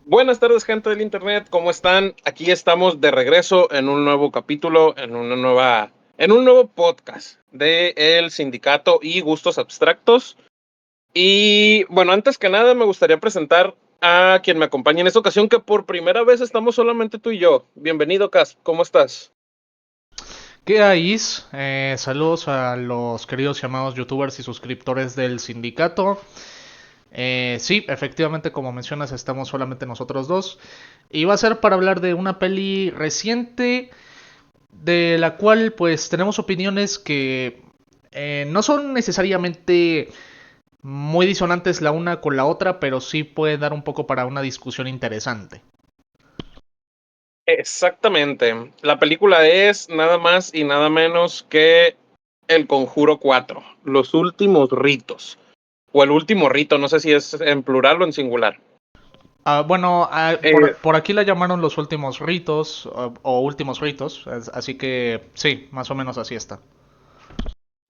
Buenas tardes, gente del internet, ¿cómo están? Aquí estamos de regreso en un nuevo capítulo, en un nuevo podcast de El Sindicato y Gustos Abstractos. Y bueno, antes que nada me gustaría presentar a quien me acompaña en esta ocasión, que por primera vez estamos solamente tú y yo. Bienvenido, Cas, ¿cómo estás? ¿Qué hay, Is? Saludos a los queridos llamados youtubers y suscriptores del sindicato. Sí, efectivamente, como mencionas, estamos solamente nosotros dos. Y va a ser para hablar de una peli reciente de la cual pues tenemos opiniones que no son necesariamente muy disonantes la una con la otra, pero sí puede dar un poco para una discusión interesante. Exactamente. La película es nada más y nada menos que El Conjuro 4, Los Últimos Ritos. O el último rito, no sé si es en plural o en singular. Bueno, Eh, por aquí la llamaron los últimos ritos o últimos ritos, así que sí, más o menos así está.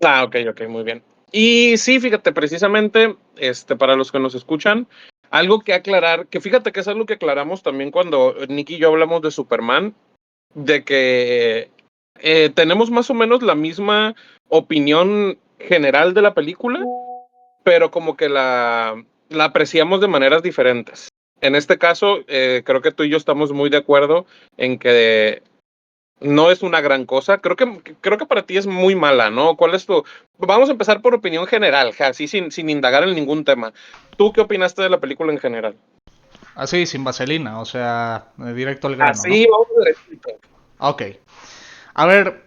ok, muy bien. Y sí, fíjate, precisamente, para los que nos escuchan, algo que aclarar, que fíjate que es algo que aclaramos también cuando Nick y yo hablamos de Superman, de que tenemos más o menos la misma opinión general de la película, pero como que la apreciamos de maneras diferentes. En este caso, creo que tú y yo estamos muy de acuerdo en que no es una gran cosa. Creo que para ti es muy mala, ¿no? ¿Cuál es tu? Vamos a empezar por opinión general, así sin indagar en ningún tema. ¿Tú qué opinaste de la película en general? Así, sin vaselina, o sea, directo al grano, ¿no? Así, vamos derechito. Ok. A ver,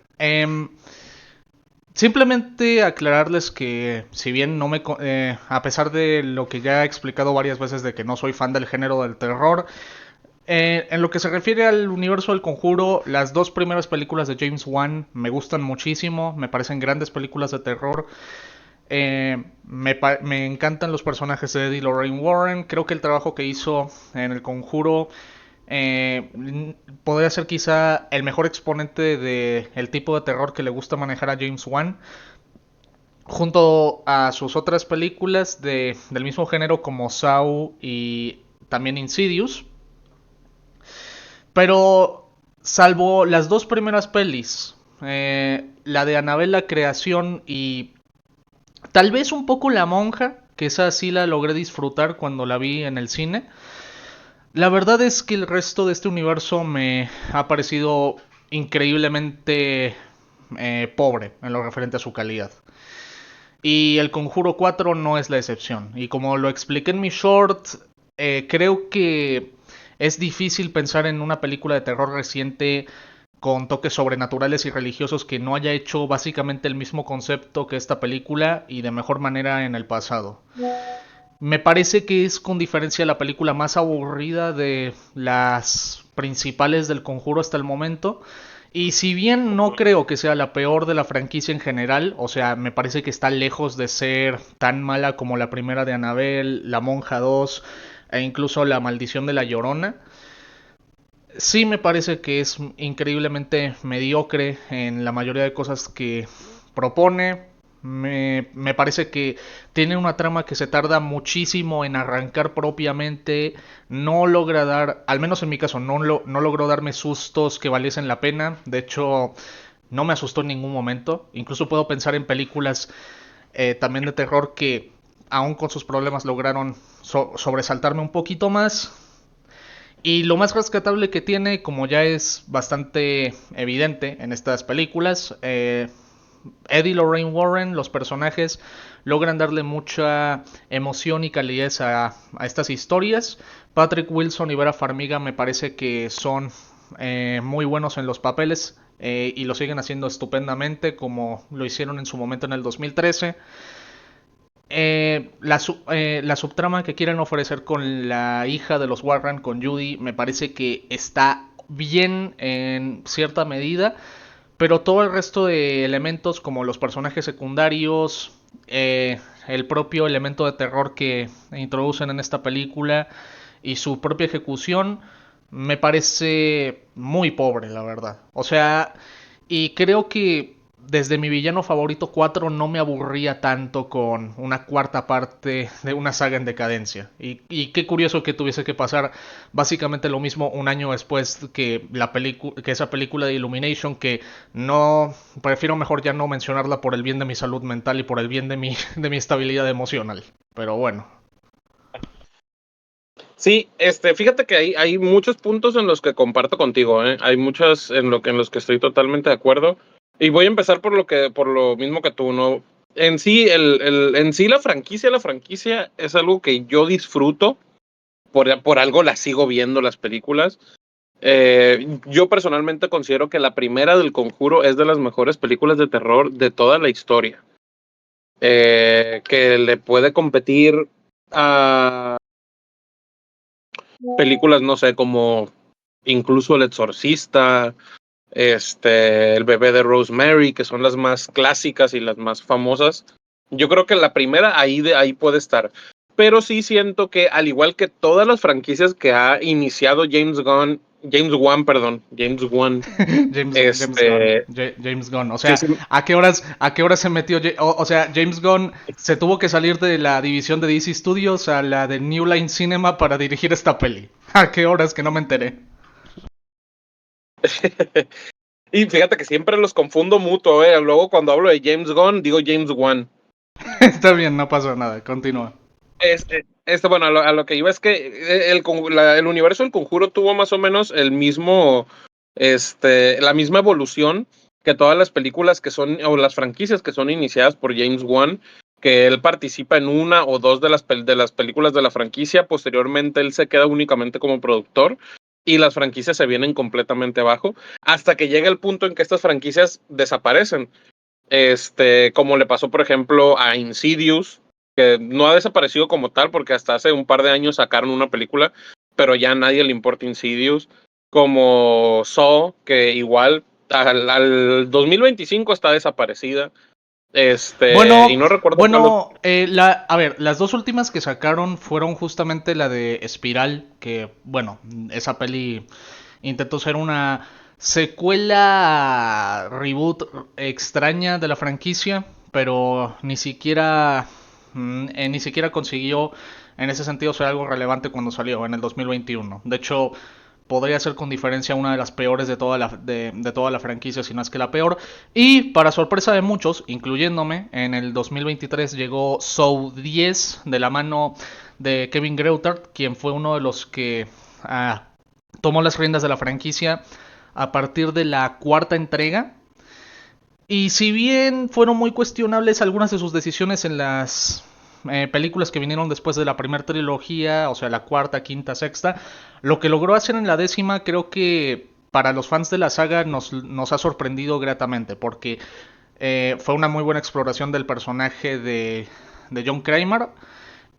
simplemente aclararles que si bien no me... a pesar de lo que ya he explicado varias veces de que no soy fan del género del terror, en lo que se refiere al universo del Conjuro, las dos primeras películas de James Wan me gustan muchísimo, me parecen grandes películas de terror. Me encantan los personajes de Eddie Lorraine Warren. Creo que el trabajo que hizo en El Conjuro podría ser quizá el mejor exponente de el tipo de terror que le gusta manejar a James Wan. Junto a sus otras películas del mismo género como Saw y también Insidious. Pero salvo las dos primeras pelis, la de Annabelle la creación y tal vez un poco La Monja, que esa sí la logré disfrutar cuando la vi en el cine. La verdad es que el resto de este universo me ha parecido increíblemente pobre en lo referente a su calidad. Y el Conjuro 4 no es la excepción. Y como lo expliqué en mi short, creo que es difícil pensar en una película de terror reciente con toques sobrenaturales y religiosos que no haya hecho básicamente el mismo concepto que esta película y de mejor manera en el pasado. Me parece que es con diferencia la película más aburrida de las principales del Conjuro hasta el momento. Y si bien no creo que sea la peor de la franquicia en general, o sea, me parece que está lejos de ser tan mala como la primera de Annabelle, La Monja 2 e incluso La Maldición de la Llorona, sí me parece que es increíblemente mediocre en la mayoría de cosas que propone. Me parece que tiene una trama que se tarda muchísimo en arrancar propiamente. No logra dar, al menos en mi caso, no logró darme sustos que valiesen la pena. De hecho, no me asustó en ningún momento. Incluso puedo pensar en películas también de terror que, aun con sus problemas, lograron sobresaltarme un poquito más. Y lo más rescatable que tiene, como ya es bastante evidente en estas películas, Eddie Lorraine Warren, los personajes logran darle mucha emoción y calidez a estas historias. Patrick Wilson y Vera Farmiga me parece que son muy buenos en los papeles y lo siguen haciendo estupendamente como lo hicieron en su momento en el 2013. La subtrama que quieren ofrecer con la hija de los Warren, con Judy, me parece que está bien en cierta medida, pero todo el resto de elementos como los personajes secundarios, el propio elemento de terror que introducen en esta película y su propia ejecución, me parece muy pobre, la verdad. O sea, y creo que desde mi villano favorito 4 no me aburría tanto con una cuarta parte de una saga en decadencia. Y qué curioso que tuviese que pasar básicamente lo mismo un año después que que esa película de Illumination, que no prefiero mejor ya no mencionarla por el bien de mi salud mental y por el bien de de mi estabilidad emocional. Pero bueno. Sí, fíjate que hay muchos puntos en los que comparto contigo, ¿eh? Hay muchos en los que estoy totalmente de acuerdo. Y voy a empezar por lo mismo que tú, ¿no? En sí, en sí la franquicia es algo que yo disfruto, por algo la sigo viendo las películas. Yo personalmente considero que la primera del Conjuro es de las mejores películas de terror de toda la historia. Que le puede competir a películas, no sé, como incluso El Exorcista, El bebé de Rosemary, que son las más clásicas y las más famosas. Yo creo que la primera ahí puede estar. Pero sí siento que, al igual que todas las franquicias que ha iniciado James Wan, James Gunn, este, James Gunn. O sí, sea, sí, a qué horas se metió? O sea, James Gunn se tuvo que salir de la división de DC Studios a la de New Line Cinema para dirigir esta peli. ¿A qué horas que no me enteré? y fíjate que siempre los confundo mutuo, eh. Luego cuando hablo de James Gunn, digo James Wan. Está bien, no pasa nada, continúa. Bueno, a lo que iba es que el universo del Conjuro tuvo más o menos la misma evolución que todas las películas que son, o las franquicias que son iniciadas por James Wan, que él participa en una o dos de las películas de la franquicia. Posteriormente él se queda únicamente como productor y las franquicias se vienen completamente abajo hasta que llega el punto en que estas franquicias desaparecen. Como le pasó, por ejemplo, a Insidious, que no ha desaparecido como tal, porque hasta hace un par de años sacaron una película, pero ya a nadie le importa Insidious. Como Saw, que igual al 2025 está desaparecida. Y Bueno, no recuerdo cuál otro. bueno, a ver, las dos últimas que sacaron fueron justamente la de Espiral, que, bueno, esa peli intentó ser una secuela reboot extraña de la franquicia, pero ni siquiera consiguió en ese sentido ser algo relevante cuando salió en el 2021. De hecho, podría ser con diferencia una de las peores de toda la franquicia, si no es que la peor. Y para sorpresa de muchos, incluyéndome, en el 2023 llegó Saw 10 de la mano de Kevin Greutert, quien fue uno de los que tomó las riendas de la franquicia a partir de la cuarta entrega. Y si bien fueron muy cuestionables algunas de sus decisiones en las películas que vinieron después de la primera trilogía, o sea, la cuarta, quinta, sexta, lo que logró hacer en la décima creo que para los fans de la saga nos ha sorprendido gratamente, porque fue una muy buena exploración del personaje de John Kramer.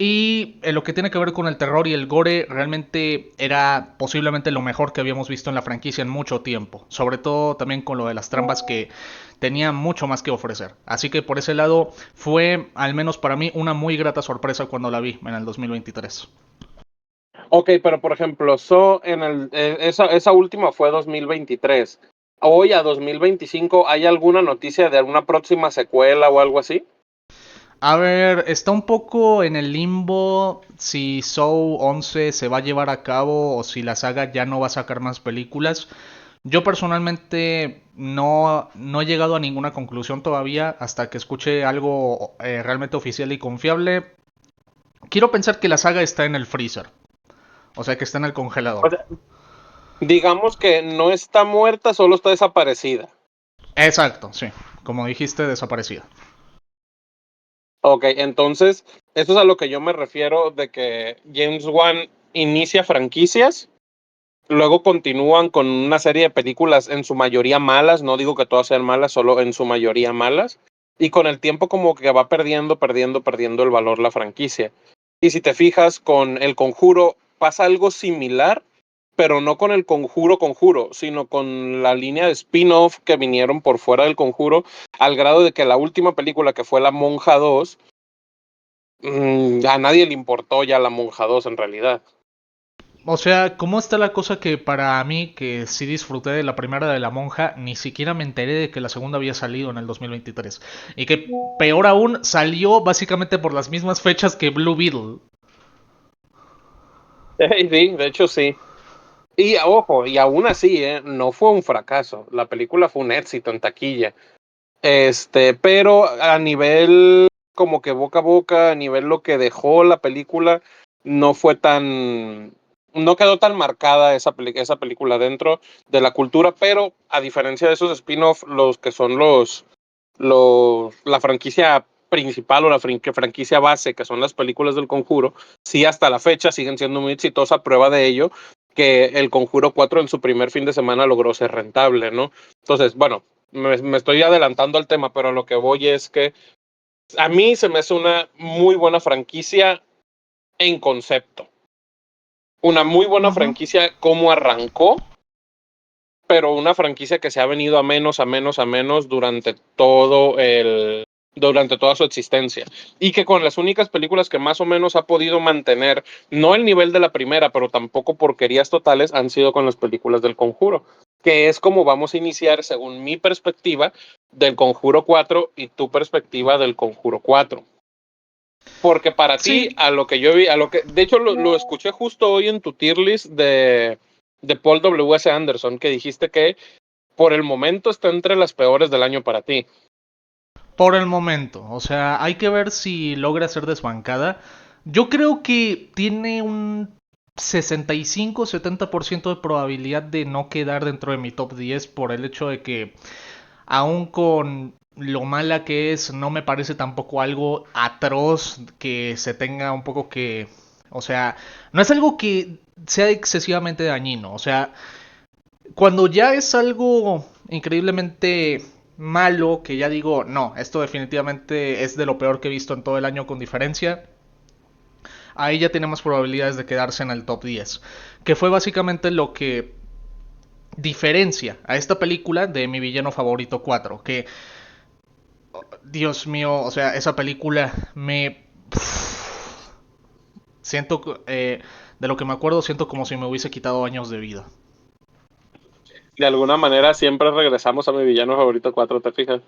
Y en lo que tiene que ver con el terror y el gore, realmente era posiblemente lo mejor que habíamos visto en la franquicia en mucho tiempo. Sobre todo también con lo de las trampas, que tenía mucho más que ofrecer. Así que por ese lado fue, al menos para mí, una muy grata sorpresa cuando la vi en el 2023. Ok, pero por ejemplo, esa última fue 2023. Hoy a 2025, ¿hay alguna noticia de alguna próxima secuela o algo así? A ver, está un poco en el limbo si Saw 11 se va a llevar a cabo o si la saga ya no va a sacar más películas. Yo personalmente no he llegado a ninguna conclusión todavía hasta que escuche algo realmente oficial y confiable. Quiero pensar que la saga está en el freezer, o sea que está en el congelador. O sea, digamos que no está muerta, solo está desaparecida. Exacto, sí, como dijiste, desaparecida. Ok, entonces, eso es a lo que yo me refiero de que James Wan inicia franquicias, luego continúan con una serie de películas en su mayoría malas, no digo que todas sean malas, solo en su mayoría malas, y con el tiempo como que va perdiendo el valor la franquicia. Y si te fijas, con El Conjuro pasa algo similar, pero no con el Conjuro, sino con la línea de spin-off que vinieron por fuera del Conjuro, al grado de que la última película, que fue La Monja 2, a nadie le importó ya La Monja 2 en realidad. O sea, ¿cómo está la cosa que para mí, que sí disfruté de la primera de La Monja, ni siquiera me enteré de que la segunda había salido en el 2023? Y que peor aún, salió básicamente por las mismas fechas que Blue Beetle. Sí, de hecho sí. Y ojo, y aún así, no fue un fracaso. La película fue un éxito en taquilla. Pero a nivel como que boca a boca, a nivel lo que dejó la película, no fue tan, no quedó tan marcada esa película dentro de la cultura, pero a diferencia de esos spin-off, los que son la franquicia principal o la franquicia base, que son las películas del Conjuro, sí hasta la fecha siguen siendo muy exitosa, prueba de ello, que el Conjuro 4 en su primer fin de semana logró ser rentable, ¿no? Entonces, bueno, me estoy adelantando al tema, pero lo que voy es que a mí se me hace una muy buena franquicia en concepto. Una muy buena Ujú. franquicia como arrancó, pero una franquicia que se ha venido a menos, a menos, a menos durante toda su existencia. Y que con las únicas películas que más o menos ha podido mantener, no el nivel de la primera, pero tampoco porquerías totales, han sido con las películas del Conjuro, que es como vamos a iniciar, según mi perspectiva, del Conjuro 4 y tu perspectiva del Conjuro 4. Porque para ti, Sí, a lo que yo vi, de hecho lo escuché justo hoy en tu tier list de Paul W. S. Anderson, que dijiste que por el momento está entre las peores del año para ti. por el momento. O sea, hay que ver si logra ser desbancada. Yo creo que tiene un 65-70% de probabilidad de no quedar dentro de mi top 10 por el hecho de que, aún con lo mala que es, no me parece tampoco algo atroz que se tenga un poco que... O sea, no es algo que sea excesivamente dañino. O sea, cuando ya es algo increíblemente malo, que ya digo, no, esto definitivamente es de lo peor que he visto en todo el año con diferencia, ahí ya tiene más probabilidades de quedarse en el top 10. Que fue básicamente lo que diferencia a esta película de Mi Villano Favorito 4. Que, Dios mío, o sea, esa película me... Siento, de lo que me acuerdo, siento como si me hubiese quitado años de vida. De alguna manera siempre regresamos a mi villano favorito 4, ¿te fijas?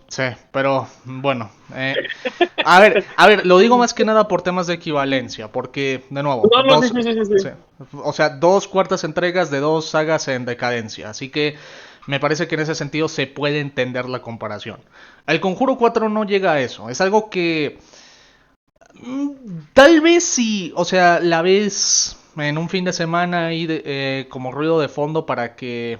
Sí, pero bueno. A ver, lo digo más que nada por temas de equivalencia, porque, de nuevo, No, no, sí, dos, sí, sí, sí, sí, sí. o sea, dos cuartas entregas de dos sagas en decadencia, así que me parece que en ese sentido se puede entender la comparación. El Conjuro 4 no llega a eso, es algo que tal vez sí, o sea, la ves en un fin de semana ahí como ruido de fondo para que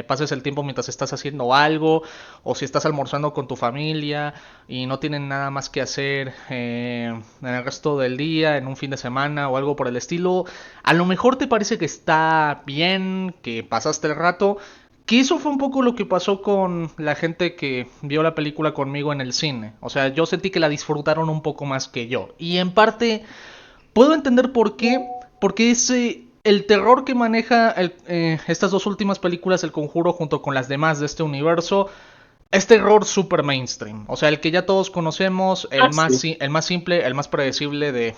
pases el tiempo mientras estás haciendo algo, o si estás almorzando con tu familia y no tienen nada más que hacer en el resto del día, en un fin de semana o algo por el estilo. A lo mejor te parece que está bien, que pasaste el rato. Que eso fue un poco lo que pasó con la gente que vio la película conmigo en el cine. O sea, yo sentí que la disfrutaron un poco más que yo. Y en parte puedo entender por qué. Porque el terror que maneja estas dos últimas películas, El Conjuro, junto con las demás de este universo, es terror super mainstream. O sea, el que ya todos conocemos, Ah, sí. el más simple, el más predecible del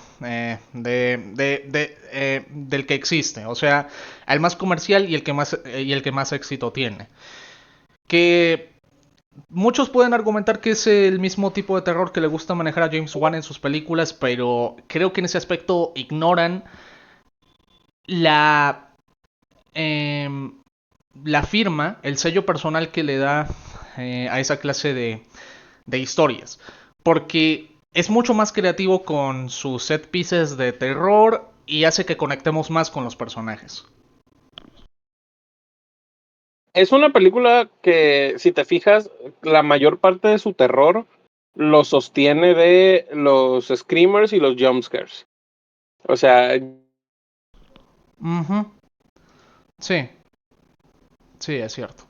que existe. O sea, el más comercial y el que más éxito tiene. Que muchos pueden argumentar que es el mismo tipo de terror que le gusta manejar a James Wan en sus películas, pero creo que en ese aspecto ignoran la, eh, la firma, el sello personal que le da a esa clase de historias. Porque es mucho más creativo con sus set pieces de terror y hace que conectemos más con los personajes. Es una película que, si te fijas, la mayor parte de su terror lo sostiene de los screamers y los jumpscares. O sea, Ujú. Sí, sí, es cierto.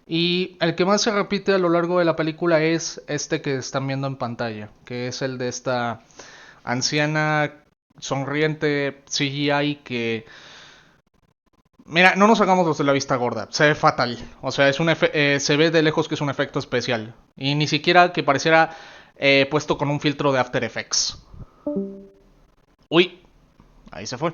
Y el que más se repite a lo largo de la película es este que están viendo en pantalla, que es el de esta anciana sonriente CGI que... Mira, no nos hagamos los de la vista gorda, se ve fatal. O sea, se ve de lejos que es un efecto especial. Y ni siquiera que pareciera puesto con un filtro de After Effects. Uy, ahí se fue.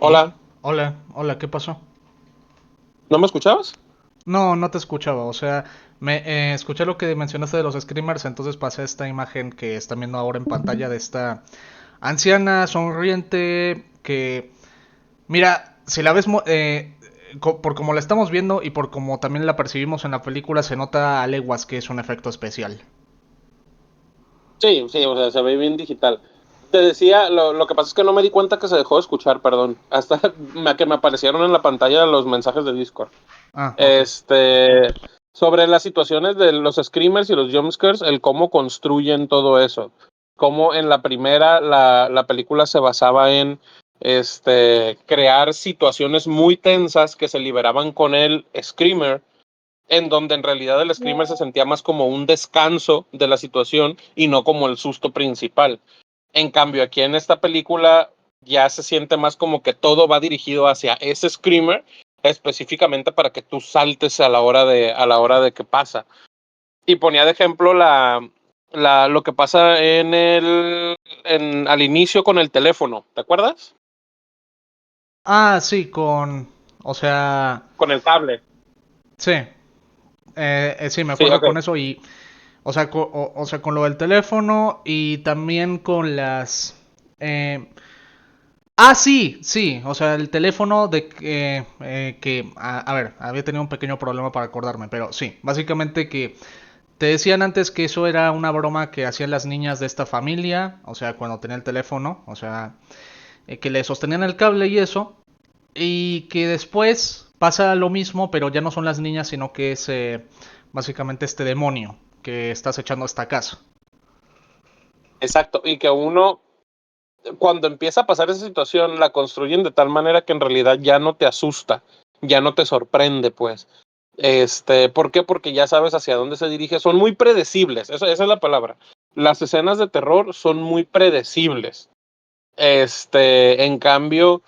Hola, Hola, hola, ¿qué pasó? ¿no me escuchabas? No, no te escuchaba, o sea, escuché lo que mencionaste de los screamers, entonces pasé esta imagen que están viendo ahora en pantalla de esta anciana, sonriente, que, mira, si la ves por como la estamos viendo y por como también la percibimos en la película, se nota a leguas que es un efecto especial. Sí, sí, o sea, se ve bien digital. Te decía, lo que pasa es que no me di cuenta que se dejó de escuchar, perdón, hasta que me aparecieron en la pantalla los mensajes de Discord. Ah, ok. Este, sobre las situaciones de los screamers y los jumpscares, el cómo construyen todo eso. Cómo en la primera la película se basaba en crear situaciones muy tensas que se liberaban con el screamer, en donde en realidad el screamer se sentía más como un descanso de la situación y no como el susto principal. En cambio, aquí en esta película ya se siente más como que todo va dirigido hacia ese screamer específicamente para que tú saltes a la hora de que pasa. Y ponía de ejemplo lo que pasa al inicio con el teléfono, ¿te acuerdas? Ah, sí, o sea, Con el cable. sí, sí, me Sí, acuerdo ok. con eso y, o sea, o sea, con lo del teléfono y también con las... eh, Ah, sí, sí, o sea, el teléfono de que, a ver, había tenido un pequeño problema para acordarme, pero sí, básicamente que te decían antes que eso era una broma que hacían las niñas de esta familia, o sea, cuando tenía el teléfono, o sea, que le sostenían el cable y eso, y que después pasa lo mismo, pero ya no son las niñas, sino que es básicamente este demonio que estás echando a esta casa. Exacto. Y que uno, cuando empieza a pasar esa situación, la construyen de tal manera que en realidad ya no te asusta, ya no te sorprende, pues. ¿Por qué? Porque ya sabes hacia dónde se dirige. Son muy predecibles, esa es la palabra. Las escenas de terror son muy predecibles. En cambio,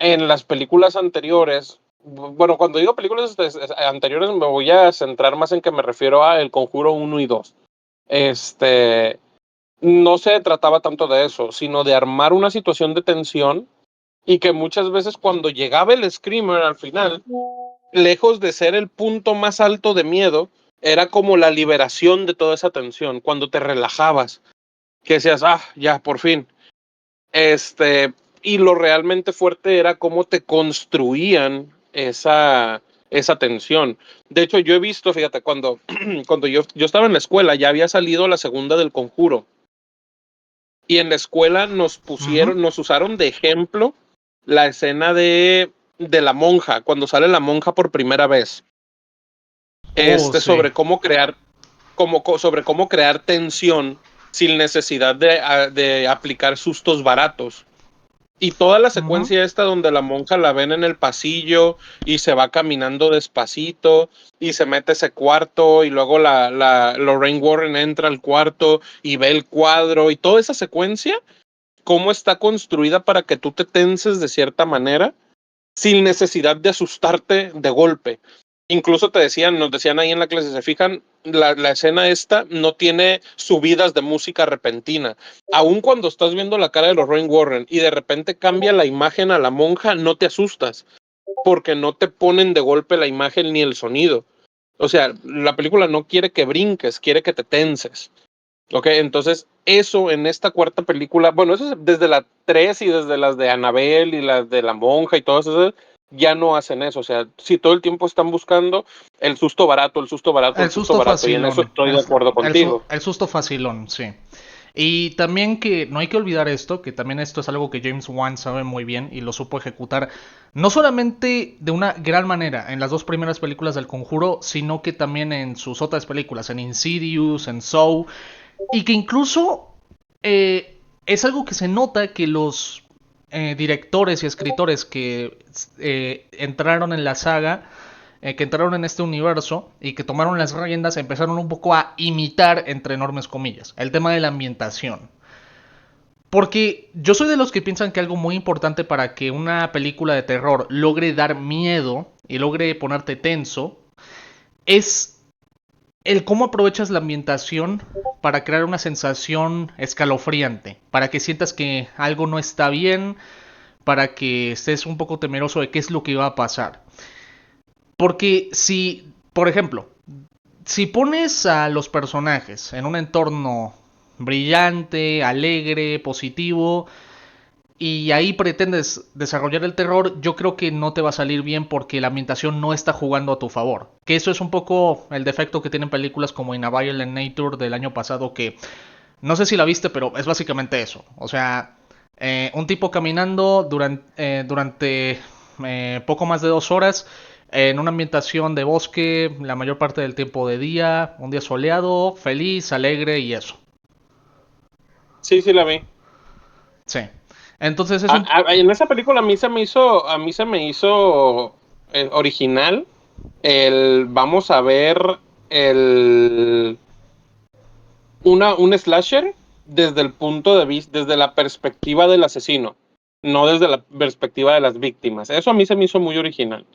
en las películas anteriores, bueno, cuando digo películas anteriores me voy a centrar más en que me refiero a El Conjuro uno y 2. Este, no se trataba tanto de eso, sino de armar una situación de tensión y que muchas veces cuando llegaba el screamer al final, lejos de ser el punto más alto de miedo, era como la liberación de toda esa tensión, cuando te relajabas, que decías, ah, ya, por fin. Este, y lo realmente fuerte era cómo te construían esa tensión. De hecho, yo he visto, fíjate, cuando yo estaba en la escuela, ya había salido la segunda del Conjuro. Y en la escuela Ujú. nos usaron de ejemplo la escena de la monja, cuando sale la monja por primera vez. Oh, sí. Sobre cómo crear, sobre cómo crear tensión sin necesidad de aplicar sustos baratos. Y toda la Ujú. secuencia esta donde la monja la ven en el pasillo y se va caminando despacito y se mete a ese cuarto y luego la Lorraine Warren entra al cuarto y ve el cuadro y toda esa secuencia, cómo está construida para que tú te tenses de cierta manera sin necesidad de asustarte de golpe. Incluso nos decían ahí en la clase, se fijan, la escena esta no tiene subidas de música repentina. Aun cuando estás viendo la cara de los Rain Warren y de repente cambia la imagen a la monja, no te asustas, porque no te ponen de golpe la imagen ni el sonido. O sea, la película no quiere que brinques, quiere que te tenses. Ok, entonces eso en esta cuarta película, bueno, eso es desde la 3 y desde las de Annabelle y las de la monja y todas esas, ya no hacen eso. O sea, si todo el tiempo están buscando el susto barato, el susto barato, el El susto susto barato, y en eso facilón. estoy de acuerdo contigo. El susto facilón, sí. Y también que no hay que olvidar esto, que también esto es algo que James Wan sabe muy bien y lo supo ejecutar, no solamente de una gran manera en las dos primeras películas del Conjuro, sino que también en sus otras películas, en Insidious, en Saw, y que incluso es algo que se nota que los directores y escritores que entraron en la saga, que entraron en este universo y que tomaron las riendas, empezaron un poco a imitar, entre enormes comillas, el tema de la ambientación. Porque yo soy de los que piensan que algo muy importante para que una película de terror logre dar miedo y logre ponerte tenso es el cómo aprovechas la ambientación para crear una sensación escalofriante, para que sientas que algo no está bien, para que estés un poco temeroso de qué es lo que va a pasar. Porque si, por ejemplo, si pones a los personajes en un entorno brillante, alegre, positivo, y ahí pretendes desarrollar el terror, yo creo que no te va a salir bien porque la ambientación no está jugando a tu favor. Que eso es un poco el defecto que tienen películas como In a Violent Nature del año pasado, que no sé si la viste, pero es básicamente eso. O sea, un tipo caminando durante poco más de 2 horas en una ambientación de bosque, la mayor parte del tiempo de día, un día soleado, feliz, alegre y eso. Sí, sí la vi. Sí. Entonces es un... En esa película a mí se me hizo original el vamos a ver el un slasher desde el punto de vista, desde la perspectiva del asesino, no desde la perspectiva de las víctimas. Eso a mí se me hizo muy original.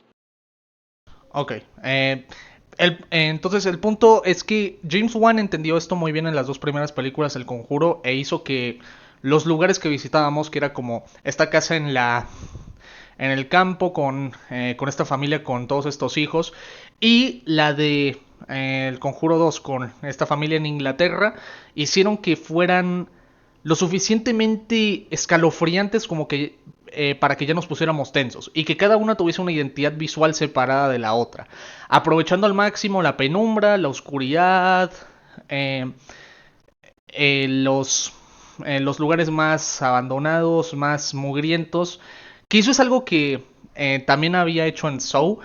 Ok. Entonces el punto es que James Wan entendió esto muy bien en las dos primeras películas del Conjuro e hizo que los lugares que visitábamos, que era como esta casa en el campo con esta familia, con todos estos hijos, y la de El Conjuro 2 con esta familia en Inglaterra, hicieron que fueran lo suficientemente escalofriantes como que para que ya nos pusiéramos tensos y que cada una tuviese una identidad visual separada de la otra, aprovechando al máximo la penumbra, la oscuridad, eh, eh, los, los lugares más abandonados, más mugrientos, que eso es algo que también había hecho en Saw,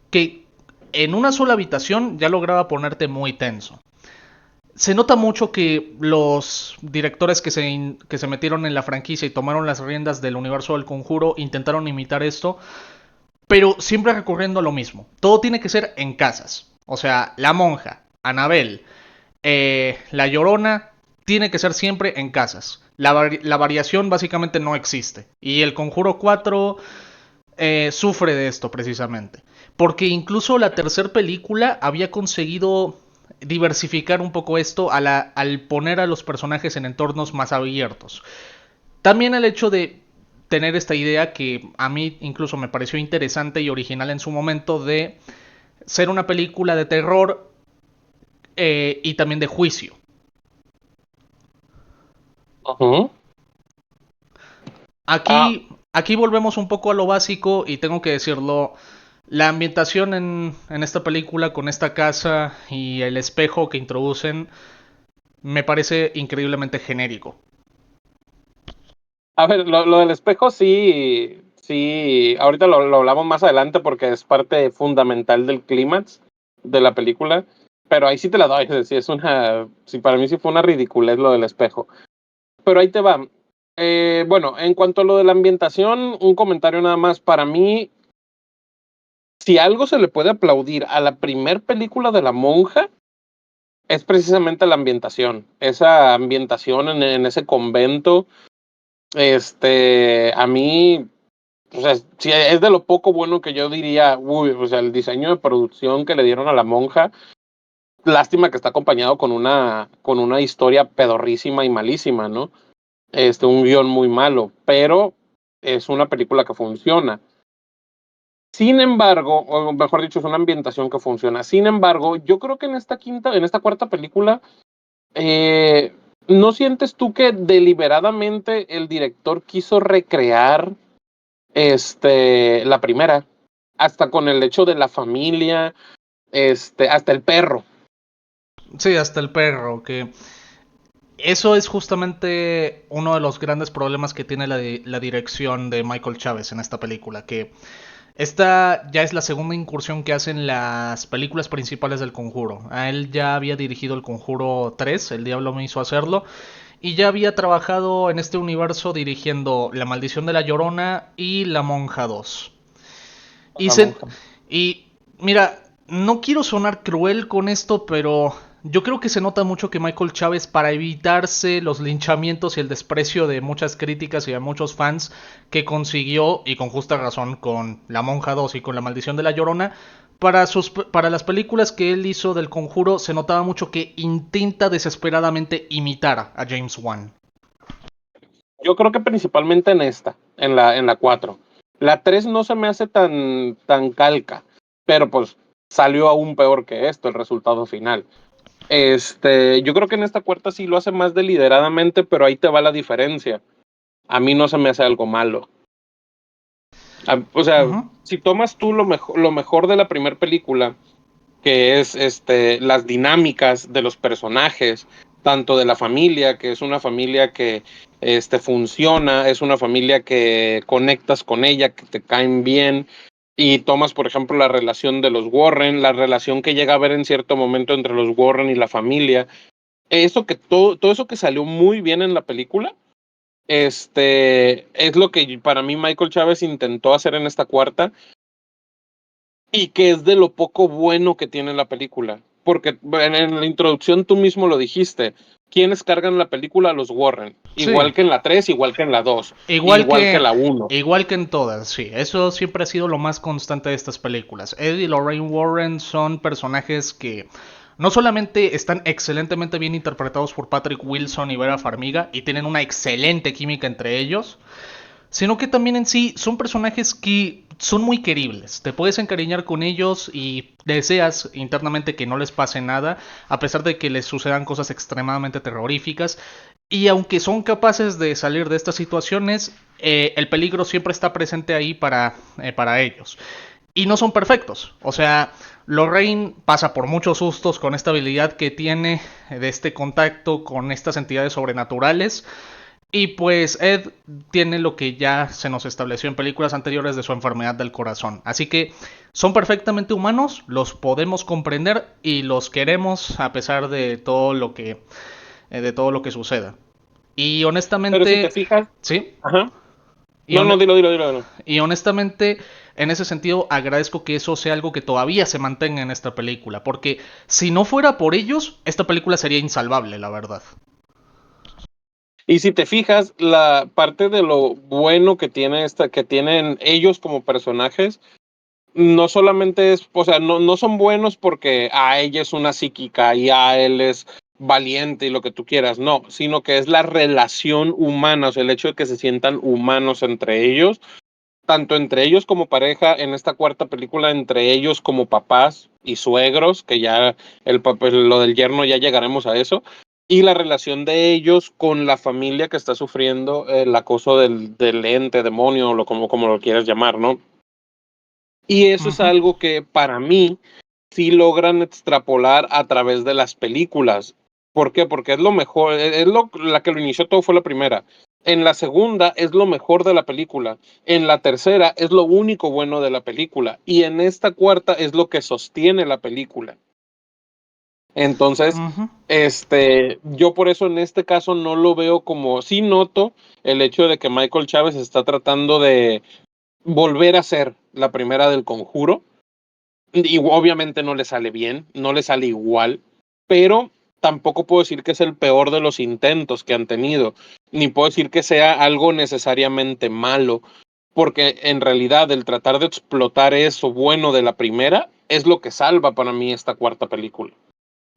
que en una sola habitación ya lograba ponerte muy tenso. Se nota mucho que los directores que se metieron en la franquicia y tomaron las riendas del universo del Conjuro intentaron imitar esto, pero siempre recurriendo a lo mismo. Todo tiene que ser en casas. O sea, la monja, Anabel, la Llorona, tiene que ser siempre en casas. La variación básicamente no existe. Y el Conjuro 4 sufre de esto precisamente. Porque incluso la tercera película había conseguido diversificar un poco esto al poner a los personajes en entornos más abiertos. También el hecho de tener esta idea que a mí incluso me pareció interesante y original en su momento de ser una película de terror y también de juicio. Ujú. Ah, Aquí volvemos un poco a lo básico y tengo que decirlo. La ambientación en esta película con esta casa y el espejo que introducen me parece increíblemente genérico. a ver, lo del espejo sí, sí, ahorita lo hablamos más adelante porque es parte fundamental del clímax de la película, pero ahí sí te la doy, es decir, sí, para mí sí fue una ridiculez lo del espejo. Pero ahí te va. Bueno, en cuanto a lo de la ambientación, un comentario nada más. Para mí, si algo se le puede aplaudir a la primer película de la monja, es precisamente la ambientación. Esa ambientación en ese convento, a mí, o sea, si es de lo poco bueno que yo diría, uy, o sea, el diseño de producción que le dieron a la monja, lástima que está acompañado con una historia pedorrísima y malísima, ¿no? Un guión muy malo, pero es una película que funciona. Sin embargo, o mejor dicho, es una ambientación que funciona. Sin embargo, yo creo que en esta cuarta película, eh, ¿no sientes tú que deliberadamente el director quiso recrear la primera? Hasta con el hecho de la familia, hasta el perro. Sí, hasta el perro, que eso es justamente uno de los grandes problemas que tiene la dirección de Michael Chávez en esta película, que esta ya es la segunda incursión que hace en las películas principales del Conjuro. A él ya había dirigido el Conjuro 3, El Diablo me hizo hacerlo, y ya había trabajado en este universo dirigiendo La Maldición de la Llorona y La Monja 2. Y, La se, monja. y mira, no quiero sonar cruel con esto, pero yo creo que se nota mucho que Michael Chávez, para evitarse los linchamientos y el desprecio de muchas críticas y de muchos fans, que consiguió, y con justa razón, con La Monja 2 y con La Maldición de la Llorona, para las películas que él hizo del Conjuro, se notaba mucho que intenta desesperadamente imitar a James Wan. Yo creo que principalmente en la 4. La 3 no se me hace tan calca, pero pues salió aún peor que esto, el resultado final. Yo creo que en esta cuarta sí lo hace más deliberadamente, pero ahí te va la diferencia. A mí no se me hace algo malo. O sea, Ujú. si tomas tú lo mejor de la primera película, que es las dinámicas de los personajes, tanto de la familia, que es una familia que funciona, es una familia que conectas con ella, que te caen bien, y tomas, por ejemplo, la relación de los Warren, la relación que llega a haber en cierto momento entre los Warren y la familia, todo eso que salió muy bien en la película, es lo que para mí Michael Chávez intentó hacer en esta cuarta, y que es de lo poco bueno que tiene la película. Porque en la introducción tú mismo lo dijiste. ¿Quiénes cargan la película? Los Warren. Sí, Igual que en la 3, igual que en la 2, igual igual que que, en la 1. igual que en todas, sí. Eso siempre ha sido lo más constante de estas películas. Ed y Lorraine Warren son personajes que no solamente están excelentemente bien interpretados por Patrick Wilson y Vera Farmiga y tienen una excelente química entre ellos, sino que también en sí son personajes que son muy queribles. Te puedes encariñar con ellos y deseas internamente que no les pase nada, a pesar de que les sucedan cosas extremadamente terroríficas. Y aunque son capaces de salir de estas situaciones, el peligro siempre está presente ahí para ellos. Y no son perfectos. O sea, Lorraine pasa por muchos sustos con esta habilidad que tiene de este contacto con estas entidades sobrenaturales. Y pues Ed tiene lo que ya se nos estableció en películas anteriores de su enfermedad del corazón. Así que son perfectamente humanos, los podemos comprender y los queremos a pesar de todo lo que suceda. Y Pero si te honestamente, fijas, sí, ajá. y, No, no, hone- dilo. y honestamente en ese sentido agradezco que eso sea algo que todavía se mantenga en esta película, porque si no fuera por ellos, esta película sería insalvable, la verdad. Y si te fijas, la parte de lo bueno que tienen ellos como personajes, no solamente es, o sea, no son buenos porque ella es una psíquica y él es valiente y lo que tú quieras, no, sino que es la relación humana, o sea, el hecho de que se sientan humanos entre ellos, tanto entre ellos como pareja, en esta cuarta película, entre ellos como papás y suegros, que ya lo del yerno ya llegaremos a eso, y la relación de ellos con la familia que está sufriendo el acoso del ente, demonio, como lo quieras llamar, ¿no? Y eso es Ujú. algo que para mí sí logran extrapolar a través de las películas. ¿Por qué? Porque es lo mejor, la que lo inició todo fue la primera. En la segunda es lo mejor de la película. En la tercera es lo único bueno de la película. Y en esta cuarta es lo que sostiene la película. Entonces, Ujú. yo por eso en este caso no lo veo como, sí noto el hecho de que Michael Chávez está tratando de volver a ser la primera del Conjuro, y obviamente no le sale bien, no le sale igual, pero tampoco puedo decir que es el peor de los intentos que han tenido, ni puedo decir que sea algo necesariamente malo, porque en realidad el tratar de explotar eso bueno de la primera es lo que salva para mí esta cuarta película.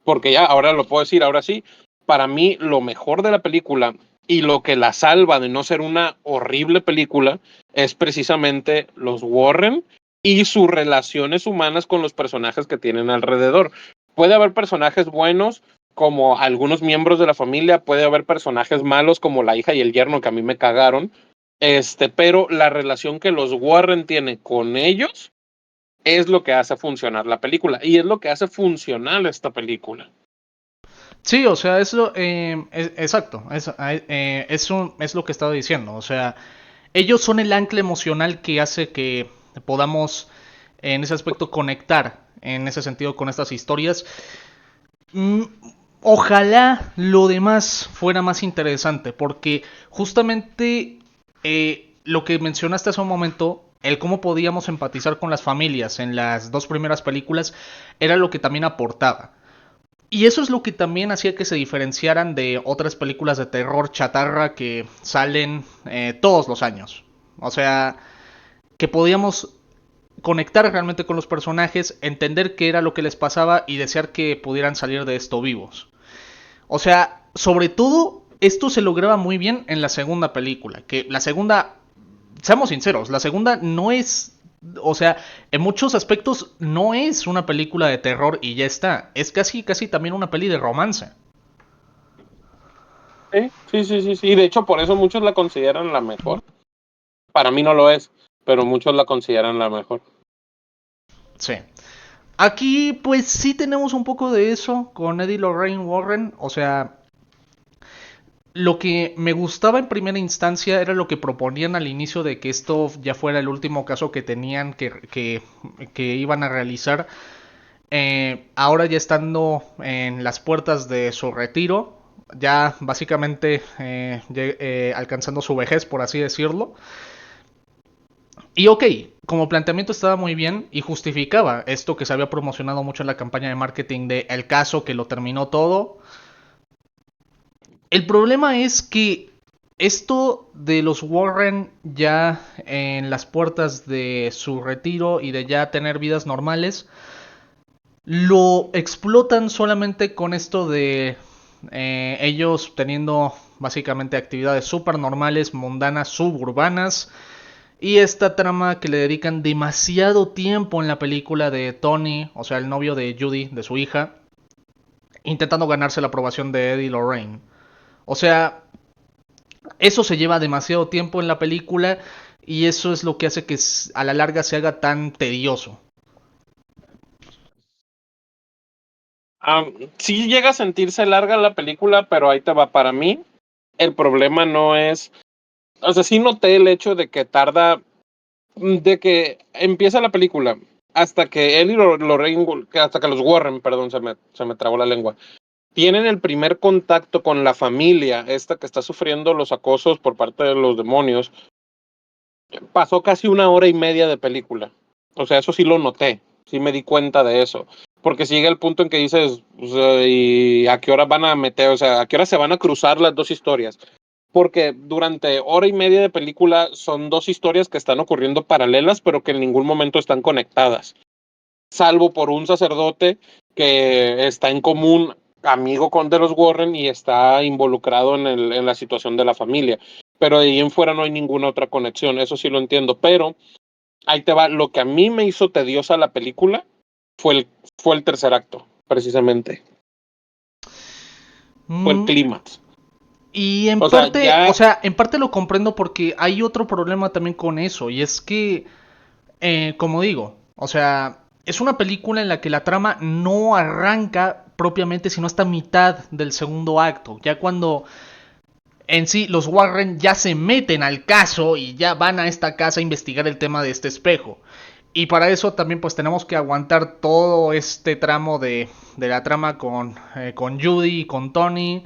Porque ya, ahora lo puedo decir, ahora sí, para mí lo mejor de la película y lo que la salva de no ser una horrible película es precisamente los Warren y sus relaciones humanas con los personajes que tienen alrededor. Puede haber personajes buenos como algunos miembros de la familia, puede haber personajes malos como la hija y el yerno que a mí me cagaron, pero la relación que los Warren tienen con ellos es lo que hace funcionar la película y es lo que hace funcionar esta película. Sí, o sea, exacto, eso es lo que estaba diciendo, o sea, ellos son el ancla emocional que hace que podamos en ese aspecto conectar en ese sentido con estas historias. Mm, Ojalá lo demás fuera más interesante, porque justamente lo que mencionaste hace un momento, el cómo podíamos empatizar con las familias en las dos primeras películas, era lo que también aportaba. Y eso es lo que también hacía que se diferenciaran de otras películas de terror chatarra que salen todos los años. O sea, que podíamos conectar realmente con los personajes, entender qué era lo que les pasaba y desear que pudieran salir de esto vivos. O sea, sobre todo esto se lograba muy bien en la segunda película, que la segunda, seamos sinceros, la segunda no es, o sea, en muchos aspectos no es una película de terror y ya está, es casi también una peli de romance. Sí. Y de hecho, por eso muchos la consideran la mejor. Para mí no lo es, pero muchos la consideran la mejor. Sí. Aquí, pues sí tenemos un poco de eso con Eddie Lorraine Warren. O sea, lo que me gustaba en primera instancia era lo que proponían al inicio de que esto ya fuera el último caso que tenían que iban a realizar. Ahora ya estando en las puertas de su retiro, ya básicamente alcanzando su vejez, por así decirlo. Y ok, como planteamiento estaba muy bien y justificaba esto que se había promocionado mucho en la campaña de marketing de el caso que lo terminó todo. El problema es que esto de los Warren ya en las puertas de su retiro y de ya tener vidas normales, lo explotan solamente con esto de ellos teniendo básicamente actividades súper normales, mundanas, suburbanas. Y esta trama que le dedican demasiado tiempo en la película de Tony, o sea, el novio de Judy, de su hija, intentando ganarse la aprobación de Eddie Lorraine. O sea, eso se lleva demasiado tiempo en la película y eso es lo que hace que a la larga se haga tan tedioso. Sí llega a sentirse larga la película, pero ahí te va. Para mí, el problema no es. O sea, sí noté el hecho de que tarda. De que empieza la película hasta que él y Lorraine, hasta que los Warren, perdón, se me trabó la lengua, tienen el primer contacto con la familia, esta que está sufriendo los acosos por parte de los demonios. Pasó casi 1 hora y media de película. O sea, eso sí lo noté, sí me di cuenta de eso. Porque si llega el punto en que dices, o sea, ¿y a qué hora van a meter? O sea, ¿a qué hora se van a cruzar las dos historias? Porque durante 1 hora y media de película son dos historias que están ocurriendo paralelas, pero que en ningún momento están conectadas. Salvo por un sacerdote que está en común, amigo con de los Warren, y está involucrado en la situación de la familia. Pero de ahí en fuera no hay ninguna otra conexión, eso sí lo entiendo. Pero ahí te va, lo que a mí me hizo tediosa la película fue el tercer acto, precisamente. Fue el Mm, clímax. y en O sea, parte, o ya. sea, en parte lo comprendo porque hay otro problema también con eso y es que, como digo, o sea, es una película en la que la trama no arranca propiamente sino hasta mitad del segundo acto, ya cuando en sí los Warren ya se meten al caso y ya van a esta casa a investigar el tema de este espejo. Y para eso también pues tenemos que aguantar todo este tramo de la trama con Judy y con Tony.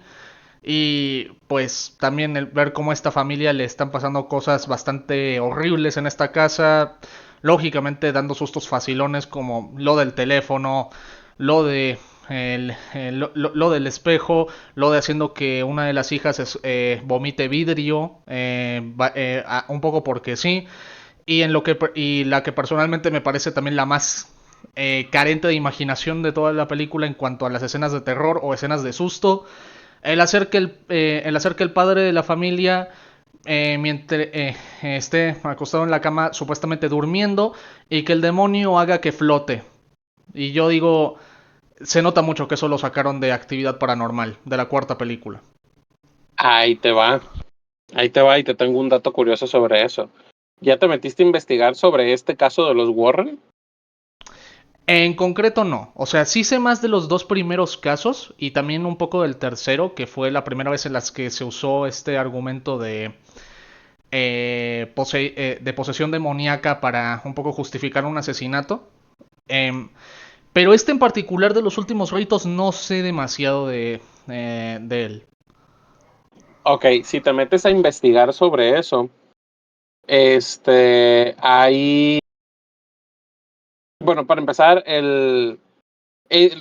Y pues también el ver cómo a esta familia le están pasando cosas bastante horribles en esta casa. Lógicamente dando sustos facilones como lo del teléfono, lo de lo del espejo, lo de haciendo que una de las hijas vomite vidrio, un poco porque sí, y la que personalmente me parece también la más carente de imaginación de toda la película en cuanto a las escenas de terror o escenas de susto, el hacer que el padre de la familia mientras esté acostado en la cama supuestamente durmiendo y que el demonio haga que flote. Y yo digo, se nota mucho que eso lo sacaron de Actividad Paranormal, de la cuarta película. Ahí te va. Ahí te va y te tengo un dato curioso sobre eso. ¿Ya te metiste a investigar sobre este caso de los Warren? En concreto no, o sea, sí sé más de los dos primeros casos y también un poco del tercero, que fue la primera vez en las que se usó este argumento de posesión demoníaca para un poco justificar un asesinato. Pero este en particular de los últimos ritos no sé demasiado de él. Ok, si te metes a investigar sobre eso, ahí, bueno, para empezar,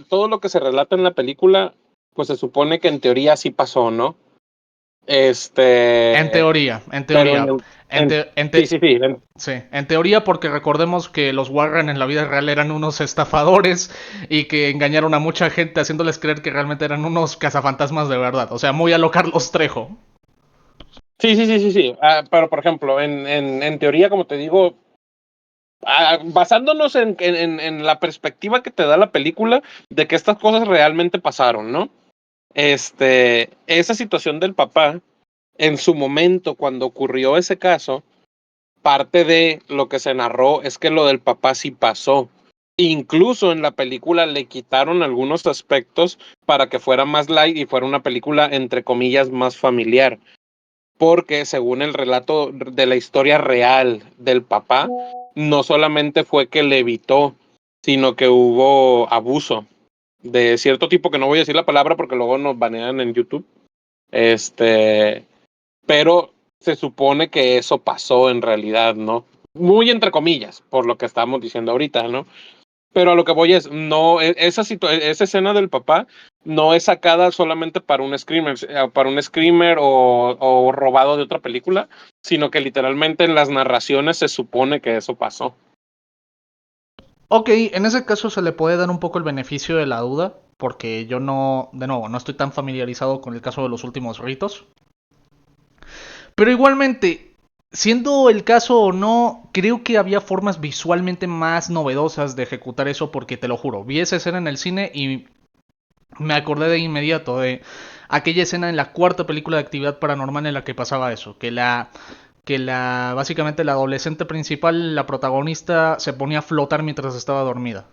todo lo que se relata en la película, pues se supone que en teoría sí pasó, ¿no? En teoría, en Pero en teoría. Sí, sí, sí. Sí, en teoría porque recordemos que los Warren en la vida real eran unos estafadores y que engañaron a mucha gente haciéndoles creer que realmente eran unos cazafantasmas de verdad. O sea, muy a lo Carlos Trejo. Sí, sí, sí, sí, sí. Pero, por ejemplo, en teoría, como te digo, basándonos en la perspectiva que te da la película de que estas cosas realmente pasaron, ¿no? Esa situación del papá, en su momento, cuando ocurrió ese caso, parte de lo que se narró es que lo del papá sí pasó. Incluso en la película le quitaron algunos aspectos para que fuera más light y fuera una película, entre comillas, más familiar. Porque según el relato de la historia real del papá, no solamente fue que le evitó, sino que hubo abuso de cierto tipo, que no voy a decir la palabra porque luego nos banean en YouTube. Este, pero se supone que eso pasó en realidad, ¿no? Muy entre comillas, por lo que estamos diciendo ahorita, ¿no? Pero a lo que voy es, no, esa escena del papá no es sacada solamente para un screamer o robado de otra película, sino que literalmente en las narraciones se supone que eso pasó. Ok, en ese caso se le puede dar un poco el beneficio de la duda, porque yo no, de nuevo, no estoy tan familiarizado con el caso de los últimos ritos. Pero igualmente, siendo el caso o no, creo que había formas visualmente más novedosas de ejecutar eso, porque te lo juro, vi esa escena en el cine y me acordé de inmediato de aquella escena en la cuarta película de Actividad Paranormal en la que pasaba eso, básicamente la adolescente principal, la protagonista, se ponía a flotar mientras estaba dormida.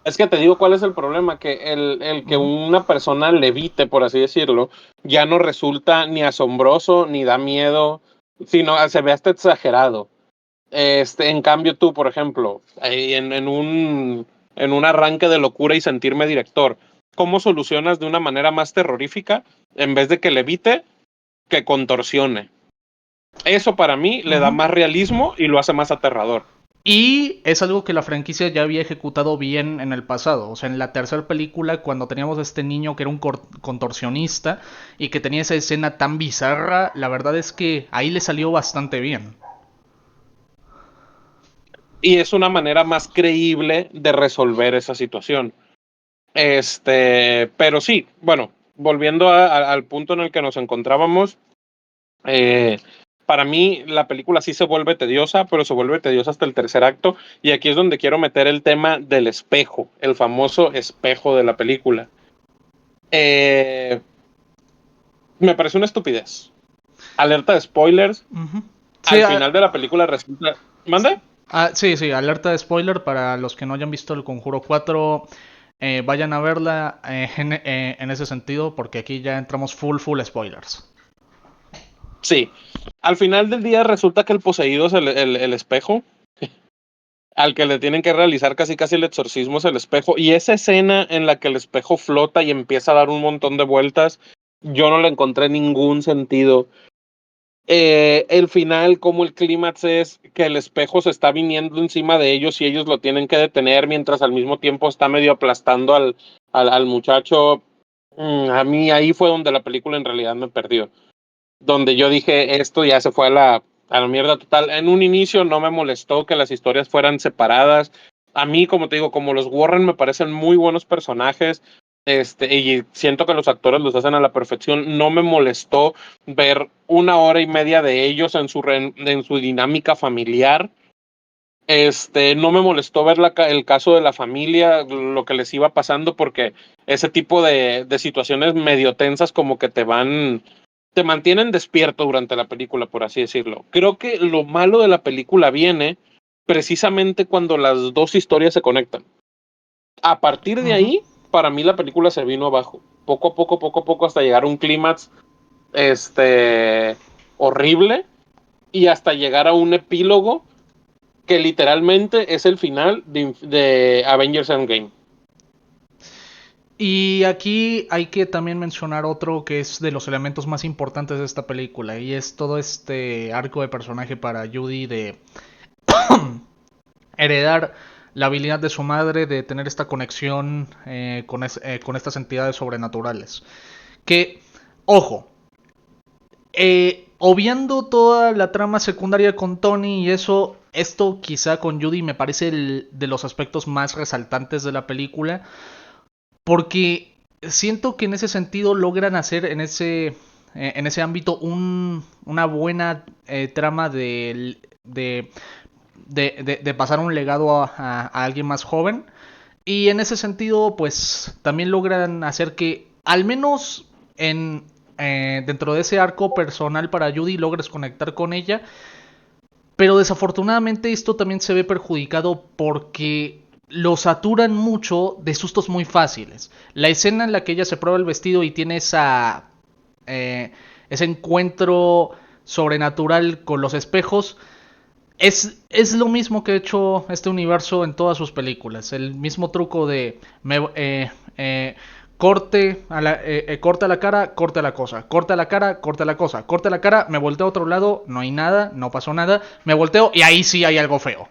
Es que te digo cuál es el problema, que el que Ujú. una persona levite, por así decirlo, ya no resulta ni asombroso, ni da miedo, sino se ve hasta exagerado. En cambio tú, por ejemplo, en un arranque de locura y sentirme director, ¿cómo solucionas de una manera más terrorífica en vez de que levite, que contorsione? Eso para mí le da Ujú. más realismo y lo hace más aterrador. Y es algo que la franquicia ya había ejecutado bien en el pasado. O sea, en la tercera película, cuando teníamos a este niño que era un contorsionista y que tenía esa escena tan bizarra, la verdad es que ahí le salió bastante bien. Y es una manera más creíble de resolver esa situación. Pero sí, bueno, volviendo al punto en el que nos encontrábamos, eh, para mí la película sí se vuelve tediosa, pero se vuelve tediosa hasta el tercer acto, y aquí es donde quiero meter el tema del espejo, el famoso espejo de la película. Eh, Me parece una estupidez. Alerta de spoilers, Ujú. Sí, al final de la película resulta... ¿Mande? sí, sí, alerta de spoiler para los que no hayan visto El Conjuro 4. Vayan a verla en ese sentido, porque aquí ya entramos full spoilers. Sí. Al final del día resulta que el poseído es el espejo, al que le tienen que realizar casi casi el exorcismo es el espejo. Y esa escena en la que el espejo flota y empieza a dar un montón de vueltas, yo no le encontré ningún sentido. El final, como el clímax es que el espejo se está viniendo encima de ellos y ellos lo tienen que detener mientras al mismo tiempo está medio aplastando al muchacho. A mí ahí fue donde la película en realidad me perdió. Donde yo dije, esto ya se fue a la mierda total. En un inicio no me molestó que las historias fueran separadas. A mí, como te digo, como los Warren me parecen muy buenos personajes, y siento que los actores los hacen a la perfección. No me molestó ver una hora y media de ellos en su dinámica familiar. No me molestó ver el caso de la familia, lo que les iba pasando, porque ese tipo de situaciones medio tensas como que te mantienen despierto durante la película, por así decirlo. Creo que lo malo de la película viene precisamente cuando las dos historias se conectan. A partir de Ujú. ahí, para mí la película se vino abajo. Poco a poco, hasta llegar a un clímax, horrible, y hasta llegar a un epílogo que literalmente es el final de Avengers Endgame. Y aquí hay que también mencionar otro que es de los elementos más importantes de esta película, y es todo este arco de personaje para Judy de heredar la habilidad de su madre de tener esta conexión con estas entidades sobrenaturales. Que, ojo, obviando toda la trama secundaria con Tony y eso, esto quizá con Judy me parece de los aspectos más resaltantes de la película, porque siento que en ese sentido logran hacer en ese ámbito una buena trama de pasar un legado a alguien más joven. Y en ese sentido, pues también logran hacer que, al menos dentro de ese arco personal para Judy, logres conectar con ella. Pero desafortunadamente esto también se ve perjudicado porque lo saturan mucho de sustos muy fáciles. La escena en la que ella se prueba el vestido y tiene ese encuentro sobrenatural con los espejos es lo mismo que ha hecho este universo en todas sus películas. El mismo truco de corta la cara, corta la cosa, corta la cara, corta la cosa, corta la cara, me volteo a otro lado, no hay nada, no pasó nada, me volteo y ahí sí hay algo feo.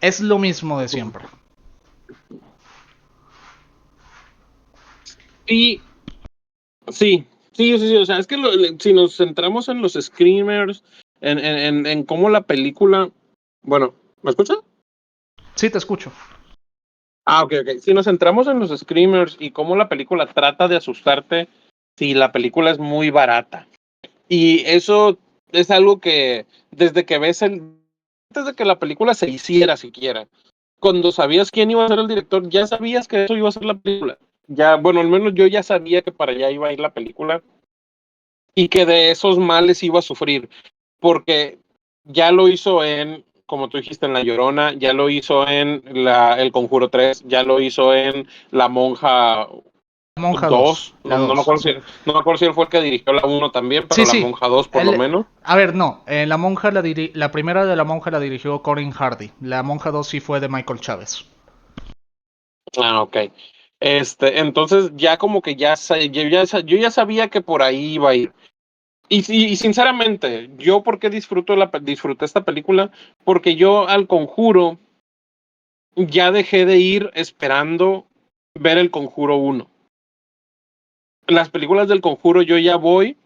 Es lo mismo de siempre. Y sí, o sea, es que si nos centramos en los screamers, en cómo la película, bueno, ¿me escucha? Sí, te escucho. Ok. Si nos centramos en los screamers y cómo la película trata de asustarte, sí, la película es muy barata. Y eso es algo que desde que antes de que la película se hiciera siquiera, cuando sabías quién iba a ser el director, ya sabías que eso iba a ser la película. Ya, bueno, al menos yo ya sabía que para allá iba a ir la película y que de esos males iba a sufrir, porque ya lo hizo como tú dijiste, en La Llorona, ya lo hizo en El Conjuro 3, ya lo hizo en La Monja Monja 2, 2, la no me 2. acuerdo no me acuerdo si él fue el que dirigió la 1 también, pero Sí, La sí. Monja 2 por lo menos. A ver, no. La monja la primera de la monja la dirigió Corin Hardy. La monja 2 sí fue de Michael Chávez. Ok. Entonces ya como que yo ya sabía que por ahí iba a ir. Y sinceramente, yo por qué disfruté esta película, porque yo al Conjuro ya dejé de ir esperando ver el Conjuro 1. Las películas del Conjuro yo ya voy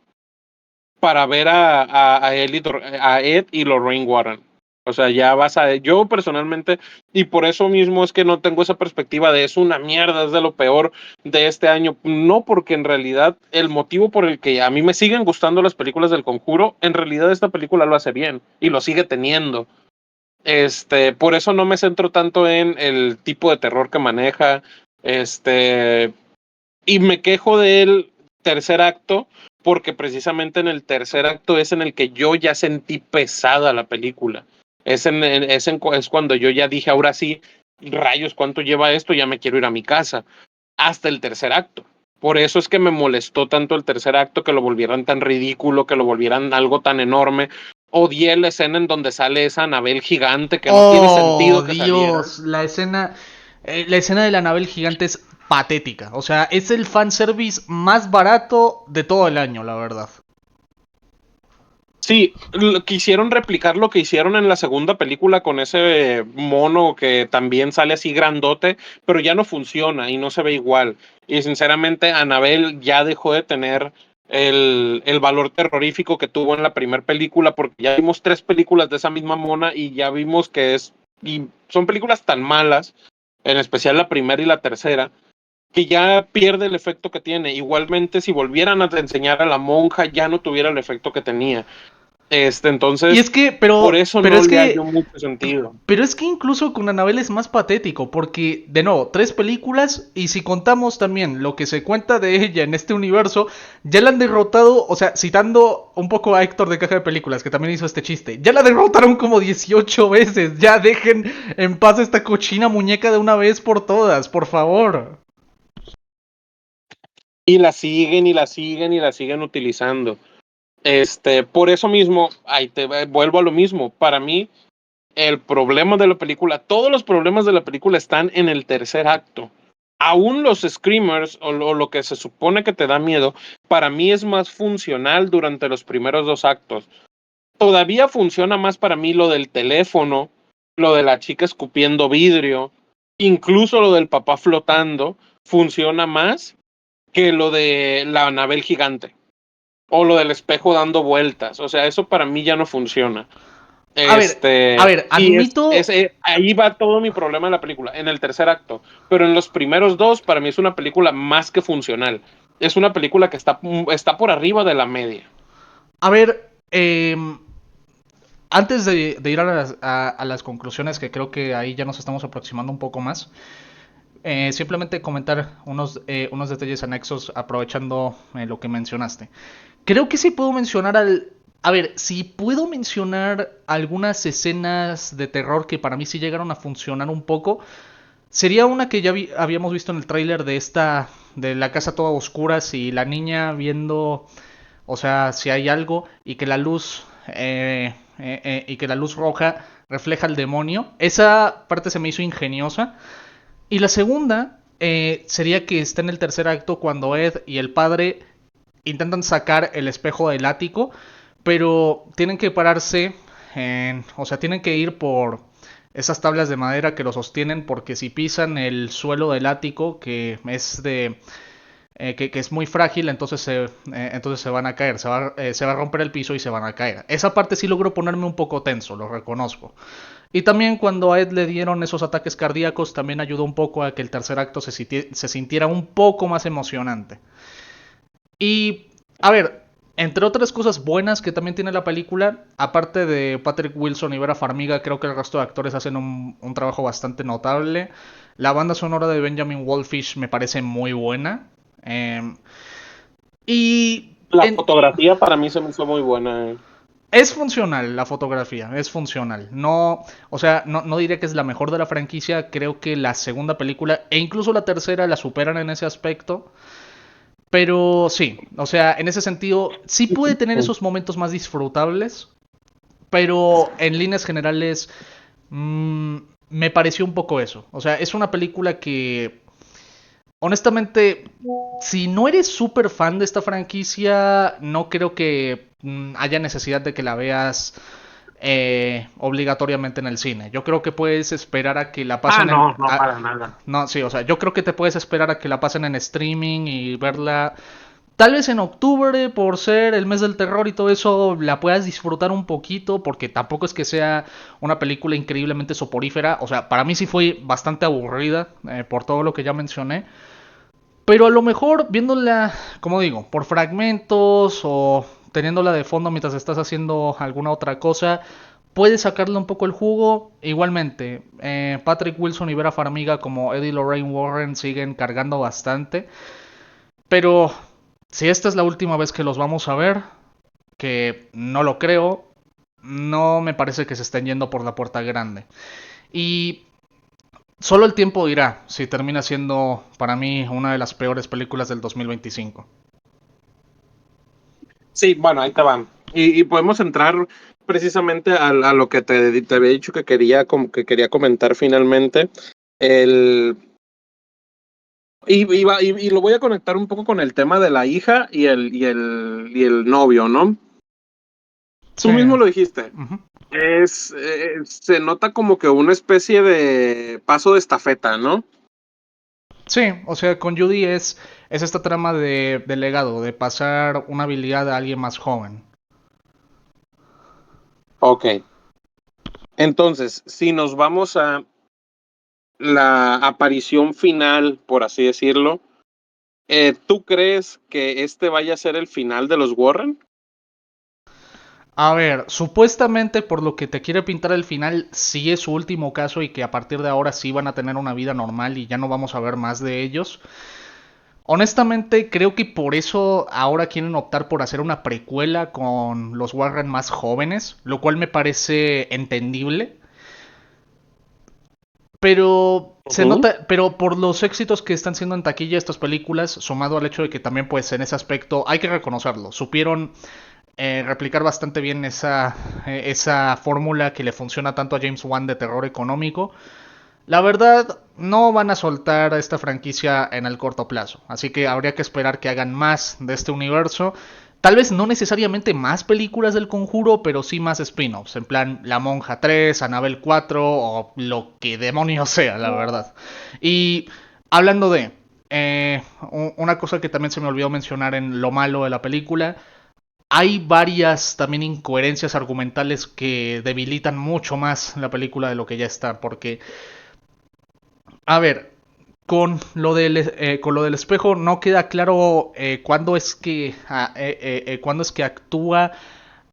para ver a Ed y Lorraine Warren. O sea, ya yo personalmente, y por eso mismo es que no tengo esa perspectiva de es una mierda, es de lo peor de este año. No, porque en realidad el motivo por el que a mí me siguen gustando las películas del Conjuro, en realidad esta película lo hace bien y lo sigue teniendo. Por eso no me centro tanto en el tipo de terror que maneja. Y me quejo del tercer acto, porque precisamente en el tercer acto es en el que yo ya sentí pesada la película. Es cuando yo ya dije, ahora sí, rayos, ¿cuánto lleva esto? Ya me quiero ir a mi casa. Hasta el tercer acto. Por eso es que me molestó tanto el tercer acto, que lo volvieran tan ridículo, que lo volvieran algo tan enorme. Odié la escena en donde sale esa Anabel gigante que no tiene Oh, sentido que saliera. Dios, la escena de la Anabel gigante es patética. O sea, es el fanservice más barato de todo el año, la verdad. Sí, quisieron replicar lo que hicieron en la segunda película con ese mono que también sale así grandote, pero ya no funciona y no se ve igual. Y sinceramente, Annabelle ya dejó de tener el valor terrorífico que tuvo en la primera película, porque ya vimos 3 películas de esa misma mona y ya vimos y son películas tan malas, en especial la primera y la tercera, que ya pierde el efecto que tiene. Igualmente, si volvieran a enseñar a la monja, ya no tuviera el efecto que tenía. Y Entonces, es que, por eso pero no es le hallo que mucho sentido. Pero es que incluso con Annabelle es más patético, porque, de nuevo, 3 películas, y si contamos también lo que se cuenta de ella en este universo, ya la han derrotado, o sea, citando un poco a Héctor de Caja de Películas, que también hizo este chiste, ya la derrotaron como 18 veces, ya dejen en paz esta cochina muñeca de una vez por todas, por favor. Y la siguen y la siguen y la siguen utilizando. Por eso mismo, vuelvo a lo mismo. Para mí, el problema de la película, todos los problemas de la película están en el tercer acto. Aún los screamers o lo que se supone que te da miedo, para mí es más funcional durante los primeros 2 actos. Todavía funciona más para mí lo del teléfono, lo de la chica escupiendo vidrio, incluso lo del papá flotando, funciona más que lo de la Anabel gigante o lo del espejo dando vueltas. O sea, eso para mí ya no funciona. A ver, Sí, admito. ahí va todo mi problema en la película, en el tercer acto. Pero en los primeros dos, para mí es una película más que funcional. Es una película que está por arriba de la media. A ver, antes de ir a las conclusiones, que creo que ahí ya nos estamos aproximando un poco más, simplemente comentar unos detalles anexos aprovechando lo que mencionaste. Creo que sí puedo mencionar A ver, si puedo mencionar algunas escenas de terror que para mí sí llegaron a funcionar un poco, sería una que ya habíamos visto en el tráiler de de la casa toda oscura, si la niña viendo, o sea, si hay algo y que la luz y que la luz roja refleja al demonio. Esa parte se me hizo ingeniosa. Y la segunda sería que está en el tercer acto cuando Ed y el padre intentan sacar el espejo del ático, pero tienen que pararse, o sea, tienen que ir por esas tablas de madera que lo sostienen, porque si pisan el suelo del ático, que es muy frágil, entonces se van a caer, se va a romper el piso y se van a caer. Esa parte sí logró ponerme un poco tenso, lo reconozco. Y también cuando a Ed le dieron esos ataques cardíacos, también ayudó un poco a que el tercer acto se sintiera un poco más emocionante. Y, a ver, entre otras cosas buenas que también tiene la película, aparte de Patrick Wilson y Vera Farmiga, creo que el resto de actores hacen un trabajo bastante notable. La banda sonora de Benjamin Wallfish me parece muy buena. Eh, y La en, fotografía para mí se me hizo muy buena. es funcional la fotografía, es funcional. No, o sea, no diré que es la mejor de la franquicia, creo que la segunda película e incluso la tercera la superan en ese aspecto. Pero sí, o sea, en ese sentido, sí puede tener esos momentos más disfrutables, pero en líneas generales mmm, me pareció un poco eso. O sea, es una película que, honestamente, si no eres súper fan de esta franquicia, no creo que haya necesidad de que la veas obligatoriamente en el cine. Yo creo que puedes esperar a que la Ah, pasen en... no, no, para nada. no, sí, o sea, yo creo que te puedes esperar a que la pasen en streaming y verla. Tal vez en octubre, por ser el mes del terror y todo eso, la puedas disfrutar un poquito, porque tampoco es que sea una película increíblemente soporífera. O sea, para mí sí fue bastante aburrida, por todo lo que ya mencioné. Pero a lo mejor viéndola, como digo, por fragmentos o teniéndola de fondo mientras estás haciendo alguna otra cosa, puedes sacarle un poco el jugo. Igualmente, Patrick Wilson y Vera Farmiga como Eddie y Lorraine Warren siguen cargando bastante. Pero si esta es la última vez que los vamos a ver, que no lo creo, no me parece que se estén yendo por la puerta grande. Y solo el tiempo dirá si termina siendo para mí una de las peores películas del 2025. Sí, bueno, ahí te van. Y podemos entrar precisamente a lo que te había dicho que quería comentar finalmente. El, y lo voy a conectar un poco con el tema de la hija y el novio, ¿no? Sí. Tú mismo lo dijiste. Uh-huh. Se nota como que una especie de paso de estafeta, ¿no? Sí, o sea, con Judy es esta trama de legado, de pasar una habilidad a alguien más joven. Ok. Entonces, si nos vamos a la aparición final, por así decirlo, ¿tú crees que este vaya a ser el final de los Warren? A ver, supuestamente por lo que te quiere pintar el final, sí es su último caso y que a partir de ahora sí van a tener una vida normal y ya no vamos a ver más de ellos. Honestamente, creo que por eso ahora quieren optar por hacer una precuela con los Warren más jóvenes, lo cual me parece entendible. Pero se Ujú. nota, pero por los éxitos que están siendo en taquilla estas películas, sumado al hecho de que también pues en ese aspecto hay que reconocerlo, supieron replicar bastante bien esa fórmula que le funciona tanto a James Wan de terror económico. La verdad, no van a soltar esta franquicia en el corto plazo, así que habría que esperar que hagan más de este universo. Tal vez no necesariamente más películas del Conjuro, pero sí más spin-offs, en plan La Monja 3, Annabelle 4 o lo que demonios sea, la verdad. Y hablando de, una cosa que también se me olvidó mencionar en lo malo de la película, hay varias también incoherencias argumentales que debilitan mucho más la película de lo que ya está, porque, a ver, con lo del espejo no queda claro cuándo es que actúa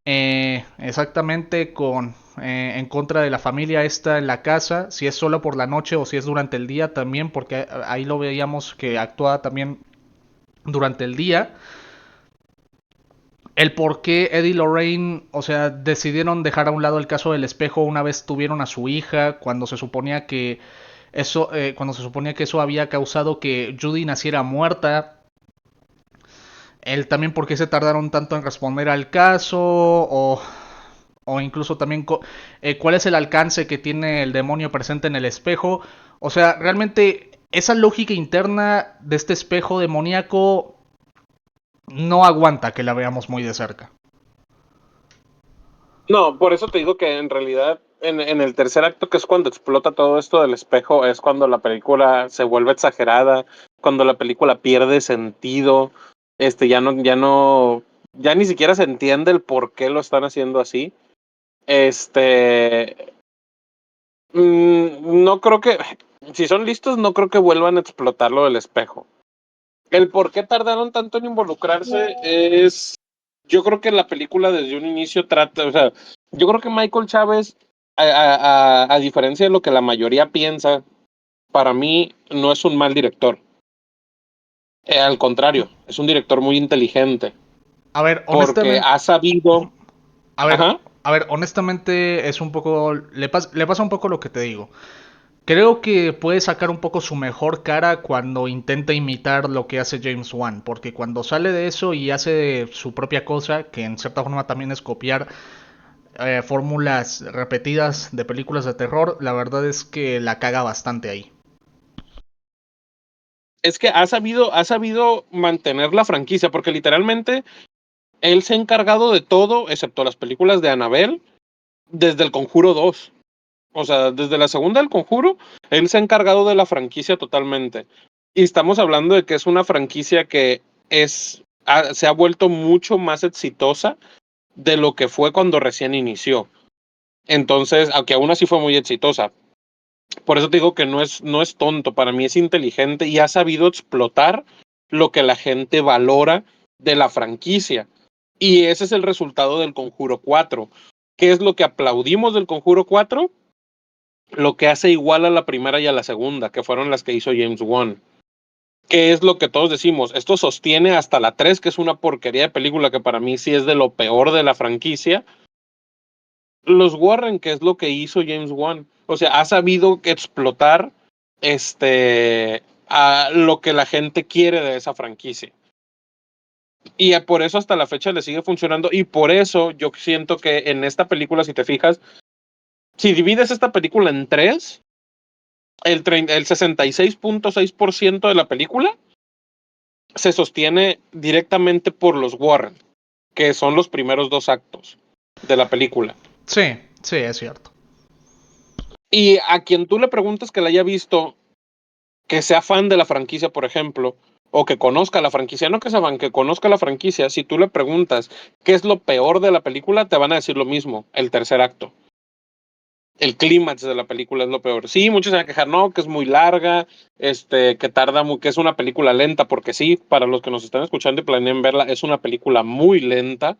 exactamente en contra de la familia esta en la casa, si es solo por la noche o si es durante el día también, porque ahí lo veíamos que actúa también durante el día. El por qué Eddie y Lorraine, o sea, decidieron dejar a un lado el caso del espejo una vez tuvieron a su hija, cuando se suponía que eso había causado que Judy naciera muerta. El también por qué se tardaron tanto en responder al caso, o incluso también cuál es el alcance que tiene el demonio presente en el espejo. O sea, realmente esa lógica interna de este espejo demoníaco no aguanta que la veamos muy de cerca. No, por eso te digo que en realidad en el tercer acto, que es cuando explota todo esto del espejo, es cuando la película se vuelve exagerada, cuando la película pierde sentido, ya ni siquiera se entiende el por qué lo están haciendo así. Este, no creo que, si son listos, no creo que vuelvan a explotar lo del espejo. El por qué tardaron tanto en involucrarse es, yo creo que la película desde un inicio trata, o sea, yo creo que Michael Chávez, a diferencia de lo que la mayoría piensa, para mí no es un mal director. Al contrario, es un director muy inteligente, A ver, porque honestamente, ha sabido, a ver, ajá, a ver, honestamente es un poco, le pasa un poco lo que te digo. Creo que puede sacar un poco su mejor cara cuando intenta imitar lo que hace James Wan, porque cuando sale de eso y hace su propia cosa, que en cierta forma también es copiar fórmulas repetidas de películas de terror, la verdad es que la caga bastante ahí. es que ha sabido mantener la franquicia, porque literalmente él se ha encargado de todo, excepto las películas de Annabelle, desde el Conjuro 2. O sea, desde la segunda del Conjuro, él se ha encargado de la franquicia totalmente. Y estamos hablando de que es una franquicia que se ha vuelto mucho más exitosa de lo que fue cuando recién inició. Entonces, aunque aún así fue muy exitosa. Por eso te digo que no es tonto, para mí es inteligente y ha sabido explotar lo que la gente valora de la franquicia. Y ese es el resultado del Conjuro 4. ¿Qué es lo que aplaudimos del Conjuro 4? Lo que hace igual a la primera y a la segunda, que fueron las que hizo James Wan. ¿Qué es lo que todos decimos? Esto sostiene hasta la 3, que es una porquería de película que para mí sí es de lo peor de la franquicia. Los Warren, que es lo que hizo James Wan. O sea, ha sabido explotar a lo que la gente quiere de esa franquicia. Y por eso hasta la fecha le sigue funcionando. Y por eso yo siento que en esta película, si te fijas, si divides esta película en tres, el 66.6% de la película se sostiene directamente por los Warren, que son los primeros dos actos de la película. Sí, sí, es cierto. Y a quien tú le preguntas que la haya visto, que sea fan de la franquicia, por ejemplo, o que conozca la franquicia, no que sea fan, que conozca la franquicia, si tú le preguntas qué es lo peor de la película, te van a decir lo mismo, el tercer acto. El clímax de la película es lo peor. Sí, muchos se van a quejar, no, que es muy larga, que tarda, que es una película lenta, porque sí, para los que nos están escuchando y planean verla, es una película muy lenta,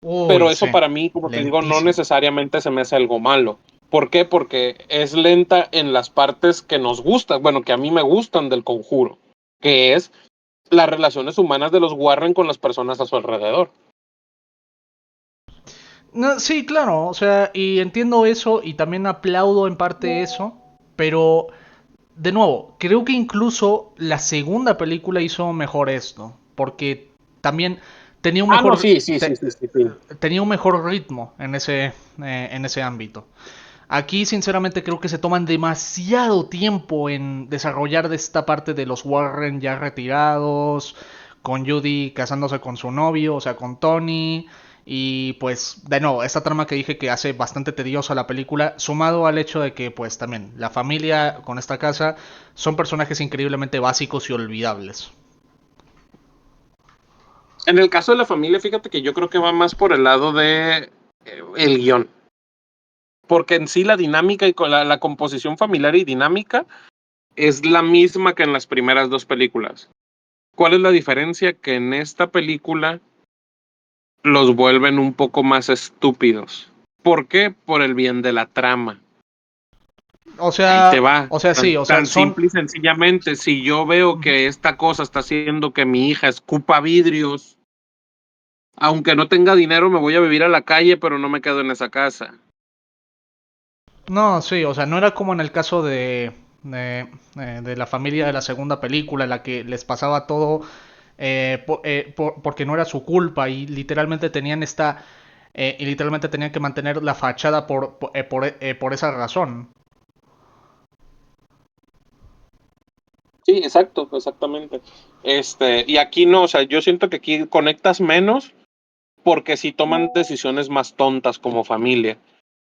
Uy, pero eso sí, para mí, como te digo, no lentísima. necesariamente se me hace algo malo. ¿Por qué? Porque es lenta en las partes que nos gustan, bueno, que a mí me gustan del Conjuro, que es las relaciones humanas de los Warren con las personas a su alrededor. No, sí, claro, o sea, y entiendo eso y también aplaudo en parte eso, pero de nuevo, creo que incluso la segunda película hizo mejor esto, porque también tenía un Ah, no, mejor sí, sí, sí, sí, sí, sí. tenía un mejor ritmo en ese ámbito. Aquí sinceramente creo que se toman demasiado tiempo en desarrollar de esta parte de los Warren ya retirados, con Judy casándose con su novio, o sea, con Tony, Y pues, de nuevo, esta trama que dije que hace bastante tediosa la película, sumado al hecho de que, pues también, la familia con esta casa son personajes increíblemente básicos y olvidables. En el caso de la familia, fíjate que yo creo que va más por el lado de el guión. Porque en sí la dinámica y con la composición familiar y dinámica es la misma que en las primeras dos películas. ¿Cuál es la diferencia? Que en esta película los vuelven un poco más estúpidos. ¿Por qué? Por el bien de la trama. Ahí te va. O sea, sí, Tan, o sea, tan son... simple y sencillamente, si yo veo Ujú. que esta cosa está haciendo que mi hija escupa vidrios, aunque no tenga dinero, me voy a vivir a la calle, pero no me quedo en esa casa. No, sí, o sea, no era como en el caso de la familia de la segunda película, en la que les pasaba todo porque no era su culpa y literalmente tenían y literalmente tenían que mantener la fachada por esa razón. Sí, exacto, exactamente. Y aquí no, o sea, yo siento que aquí conectas menos porque si toman decisiones más tontas como familia.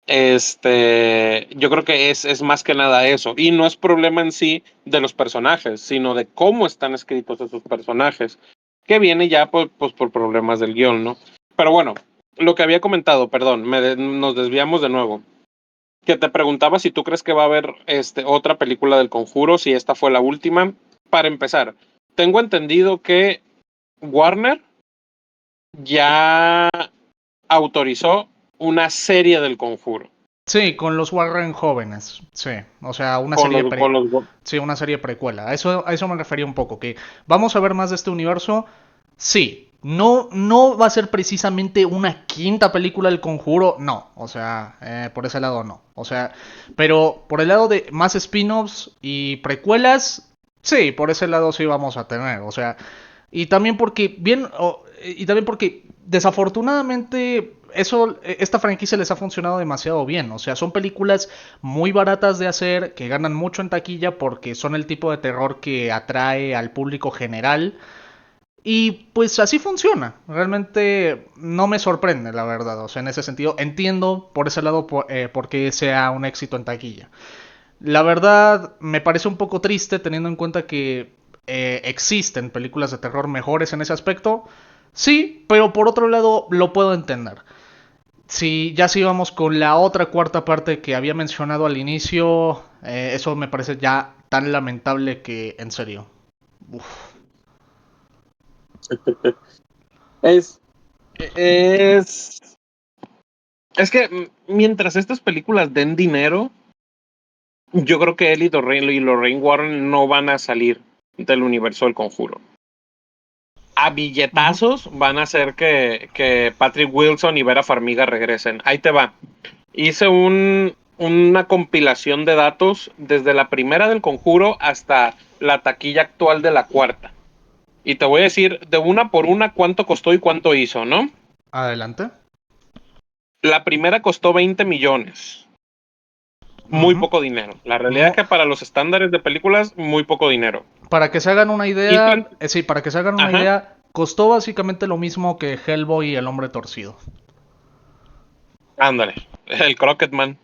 Yo creo que es más que nada eso. Y no es problema en sí de los personajes, sino de cómo están escritos esos personajes, que viene ya pues, por problemas del guión, ¿no? Pero bueno, lo que había comentado, perdón, nos desviamos de nuevo. Que te preguntaba si tú crees que va a haber otra película del Conjuro, si esta fue la última. Para empezar, tengo entendido que Warner ya autorizó una serie del Conjuro. Sí, con los Warren jóvenes, sí, o sea, Con los sí, una serie precuela. A eso me refería un poco, que vamos a ver más de este universo. Sí, no va a ser precisamente una quinta película del Conjuro, no, o sea, por ese lado no, o sea, pero por el lado de más spin-offs y precuelas, sí, por ese lado sí vamos a tener, o sea, y también porque desafortunadamente esta franquicia les ha funcionado demasiado bien. O sea, son películas muy baratas de hacer, que ganan mucho en taquilla porque son el tipo de terror que atrae al público general. Y pues así funciona. Realmente no me sorprende, la verdad. O sea, en ese sentido, entiendo por ese lado por qué sea un éxito en taquilla. La verdad, me parece un poco triste teniendo en cuenta que existen películas de terror mejores en ese aspecto. Sí, pero por otro lado lo puedo entender. Si vamos con la otra cuarta parte que había mencionado al inicio, eso me parece ya tan lamentable que, en serio. Uf. Es, es, es que mientras estas películas den dinero, yo creo que él y Lorraine Warren no van a salir del universo del Conjuro. A Ujú. billetazos van a hacer que Patrick Wilson y Vera Farmiga regresen. Ahí te va. Hice una compilación de datos desde la primera del Conjuro hasta la taquilla actual de la cuarta. Y te voy a decir de una por una cuánto costó y cuánto hizo, ¿no? Adelante. La primera costó 20 millones. Muy Ujú. poco dinero. La realidad es Mo- que para los estándares de películas, muy poco dinero. para que se hagan una Y idea, sí, para que se hagan una ajá, idea, costó básicamente lo mismo que Hellboy y el hombre torcido. ándale. El Crocketman.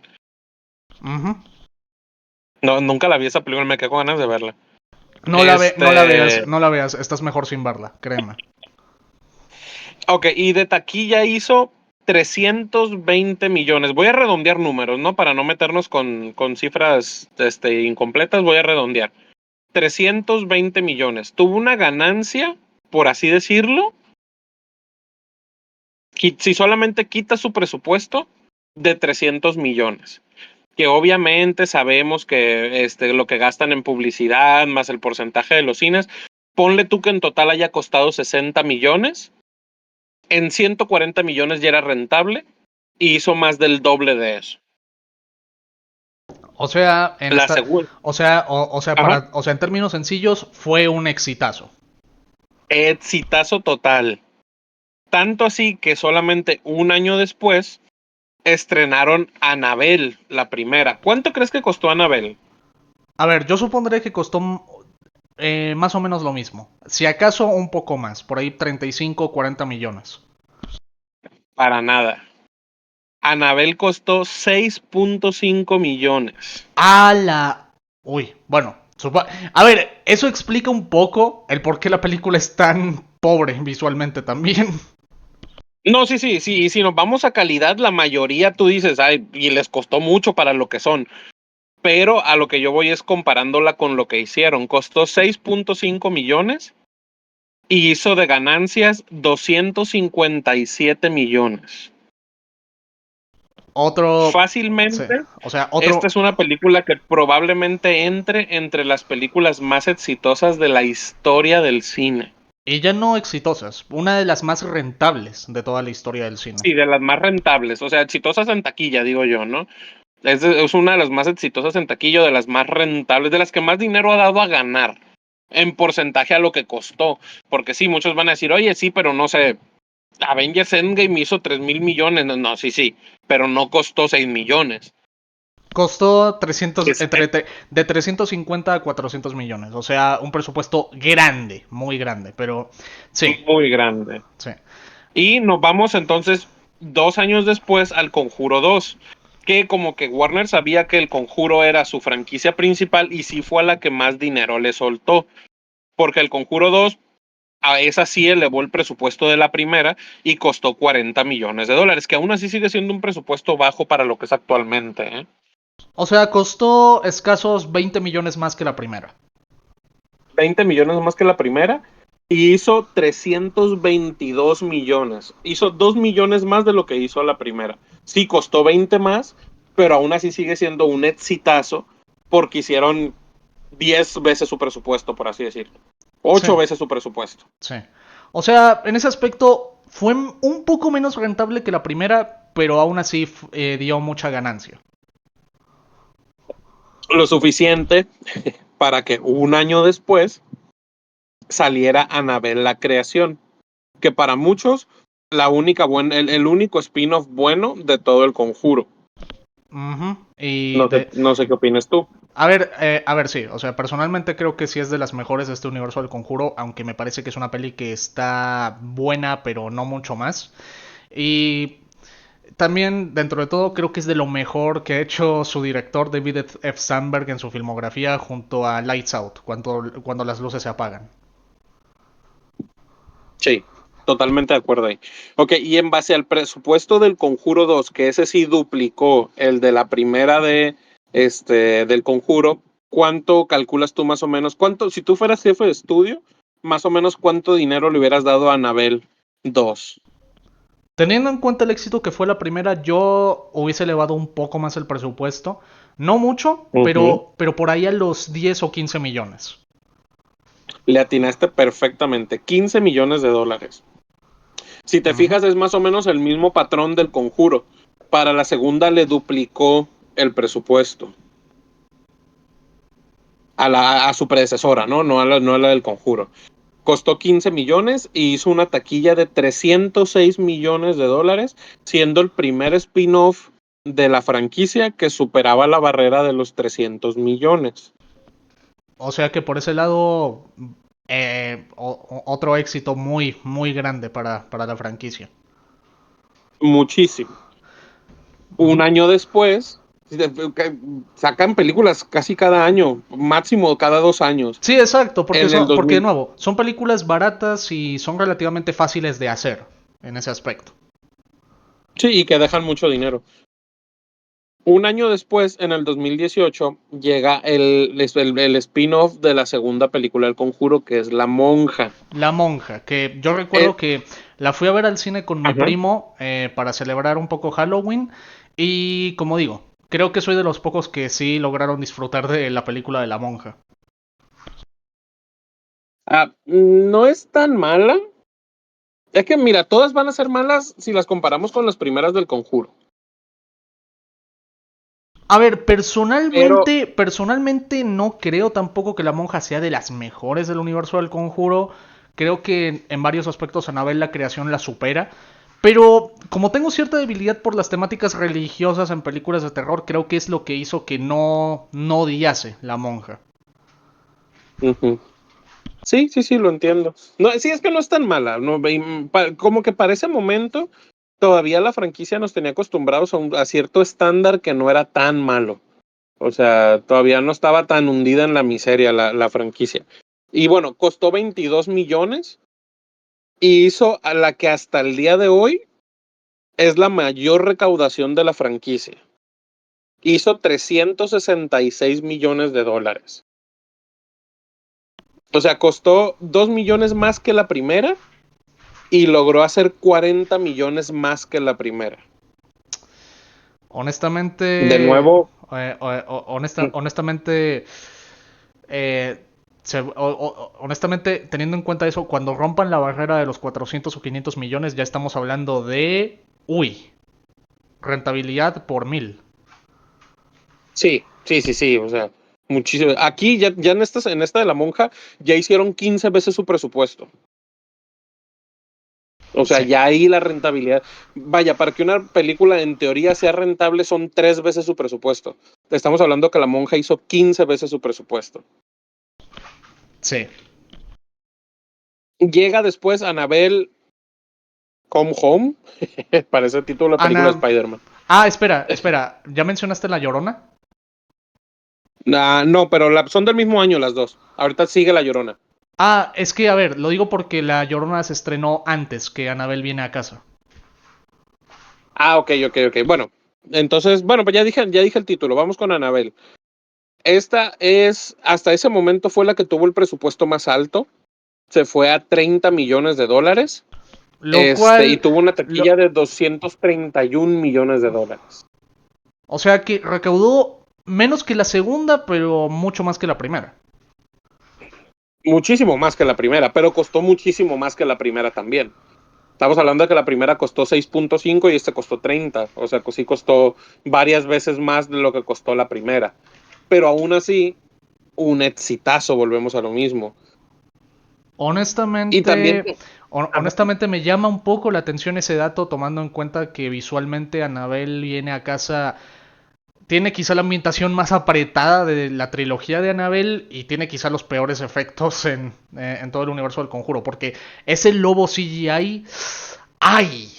Ujú. No, nunca la vi esa película, me quedé con ganas de verla. No la Este. veas, no la veas, estás mejor sin verla, créeme. Ok, y de taquilla hizo 320 millones. Voy a redondear números, ¿no? Para no meternos con cifras incompletas, voy a redondear. 320 millones. Tuvo una ganancia, por así decirlo, si solamente quita su presupuesto, de 300 millones. Que obviamente sabemos que lo que gastan en publicidad, más el porcentaje de los cines, ponle tú que en total haya costado 60 millones. En 140 millones ya era rentable y hizo más del doble de eso. O sea, en La esta, segunda. Ajá. o sea, en términos sencillos, fue un exitazo. Exitazo total. Tanto así que solamente un año después estrenaron Anabel, la primera. ¿Cuánto crees que costó Anabel? A ver, yo supondré que costó más o menos lo mismo. Si acaso un poco más, por ahí 35 o 40 millones. Para nada. Annabelle costó 6.5 millones. ¡Hala! Uy, bueno. A ver, eso explica un poco el por qué la película es tan pobre visualmente también. No, sí, sí, sí. Si nos vamos a calidad, la mayoría tú dices, ay, y les costó mucho para lo que son. Pero a lo que yo voy es comparándola con lo que hicieron. Costó 6.5 millones y hizo de ganancias 257 millones. Otro. Sí. Fácilmente, O sea, esta otro. es una película que probablemente entre las películas más exitosas de la historia del cine. Y ya no exitosas. Una de las más rentables de toda la historia del cine. Sí, de las más rentables, o sea, exitosas en taquilla, digo yo, ¿no? Es una de las más exitosas en taquilla, de las más rentables, de las que más dinero ha dado a ganar en porcentaje a lo que costó. Porque sí, muchos van a decir, oye, sí, pero no sé, Avengers Endgame hizo 3.000 millones. No, no, sí, sí, pero no costó 6 millones. Costó 300, Este, de 350 a 400 millones. O sea, un presupuesto grande, muy grande. Pero sí, muy grande. sí. Y nos vamos entonces 2 años después al Conjuro 2, que como que Warner sabía que el Conjuro era su franquicia principal y sí fue a la que más dinero le soltó, porque el Conjuro 2 a esa sí elevó el presupuesto de la primera y costó 40 millones de dólares, que aún así sigue siendo un presupuesto bajo para lo que es actualmente, ¿eh? O sea, costó escasos 20 millones más que la primera. 20 millones más que la primera y hizo 322 millones. Hizo 2 millones más de lo que hizo la primera. Sí, costó 20 más, pero aún así sigue siendo un exitazo porque hicieron 10 veces su presupuesto, por así decirlo. Sí, 8 veces su presupuesto. sí. O sea, en ese aspecto fue un poco menos rentable que la primera, pero aún así dio mucha ganancia. Lo suficiente para que un año después saliera Annabelle la creación, que para muchos la única buena, el único spin-off bueno de todo el conjuro. Ujú. Y No sé, de, no sé qué opinas tú. a ver, sí, o sea, personalmente creo que sí es de las mejores de este universo del Conjuro, aunque me parece que es una peli que está buena, pero no mucho más. Y también, dentro de todo, creo que es de lo mejor que ha hecho su director David F. Sandberg en su filmografía junto a Lights Out, cuando las luces se apagan. Sí, totalmente de acuerdo ahí. Ok, y en base al presupuesto del Conjuro 2, que ese sí duplicó el de la primera del Conjuro, ¿cuánto calculas tú más o menos? ¿Cuánto, si tú fueras jefe de estudio, más o menos cuánto dinero le hubieras dado a Annabelle 2? Teniendo en cuenta el éxito que fue la primera, yo hubiese elevado un poco más el presupuesto. No mucho, Ujú. pero por ahí a los 10 o 15 millones. Le atinaste perfectamente, 15 millones de dólares. Si te Ujú. fijas, es más o menos el mismo patrón del Conjuro. Para la segunda le duplicó el presupuesto a su predecesora, ¿no? No a la del Conjuro. Costó 15 millones y hizo una taquilla de 306 millones de dólares, siendo el primer spin-off de la franquicia que superaba la barrera de los 300 millones. O sea que por ese lado, otro éxito muy, muy grande para la franquicia. Muchísimo. Un Ujú. año después, sacan películas casi cada año, máximo cada 2 años. Sí, exacto, En el porque de 2000. nuevo, son películas baratas y son relativamente fáciles de hacer en ese aspecto. Sí, y que dejan mucho dinero. Un año después, en el 2018, llega el spin-off de la segunda película del Conjuro, que es La Monja. La Monja, que yo Eh, recuerdo que la fui a ver al cine con mi ajá. primo para celebrar un poco Halloween y como digo, creo que soy de los pocos que sí lograron disfrutar de la película de La Monja. No es tan mala. Es que, mira, todas van a ser malas si las comparamos con las primeras del Conjuro. A ver, Pero, personalmente no creo tampoco que La Monja sea de las mejores del universo del Conjuro. Creo que en varios aspectos Annabelle la creación la supera. Pero como tengo cierta debilidad por las temáticas religiosas en películas de terror, creo que es lo que hizo que no odiase La Monja. ujú. Sí, sí, sí, lo entiendo. No, sí, es que no es tan mala. No, como que para ese momento todavía la franquicia nos tenía acostumbrados a cierto estándar que no era tan malo. O sea, todavía no estaba tan hundida en la miseria la franquicia. Y bueno, costó 22 millones y hizo a la que hasta el día de hoy es la mayor recaudación de la franquicia. Hizo 366 millones de dólares. O sea, costó 2 millones más que la primera y logró hacer 40 millones más que la primera. De Honestamente, nuevo, honestamente, honestamente, teniendo en cuenta eso, cuando rompan la barrera de los 400 o 500 millones, ya estamos hablando de, uy, rentabilidad por 1000. sí. O sea, muchísimo. Aquí ya en esta de la monja ya hicieron 15 veces su presupuesto. O sea, Sí. ya ahí la rentabilidad. Vaya, para que una película en teoría sea rentable son 3 veces su presupuesto. Estamos hablando que La Monja hizo 15 veces su presupuesto. Sí. Llega después Annabelle Come Home, para ese título de película de Ana. Spider-Man. Ah, espera. ¿Ya mencionaste La Llorona? No, pero son del mismo año las dos. Ahorita sigue La Llorona. Ah, es que, a ver, lo digo porque La Llorona se estrenó antes que Anabel viene a casa. Ok. Bueno, entonces, bueno, pues ya dije el título. Vamos con Annabelle. Esta es, hasta ese momento fue la que tuvo el presupuesto más alto. Se fue a 30 millones de dólares. Lo Y cual, tuvo una lo, taquilla de 231 millones de dólares. o sea que recaudó menos que la segunda, pero mucho más que la primera. Muchísimo más que la primera, pero costó muchísimo más que la primera también. Estamos hablando de que la primera costó 6.5 y este costó 30. O sea, sí costó varias veces más de lo que costó la primera. Pero aún así, un exitazo, volvemos a lo mismo. Y también, Honestamente, ajá, honestamente me llama un poco la atención ese dato, tomando en cuenta que visualmente Anabel viene a casa. Tiene quizá la ambientación más apretada de la trilogía de Annabelle y tiene quizá los peores efectos en todo el universo del Conjuro, porque ese lobo CGI. ¡Ay!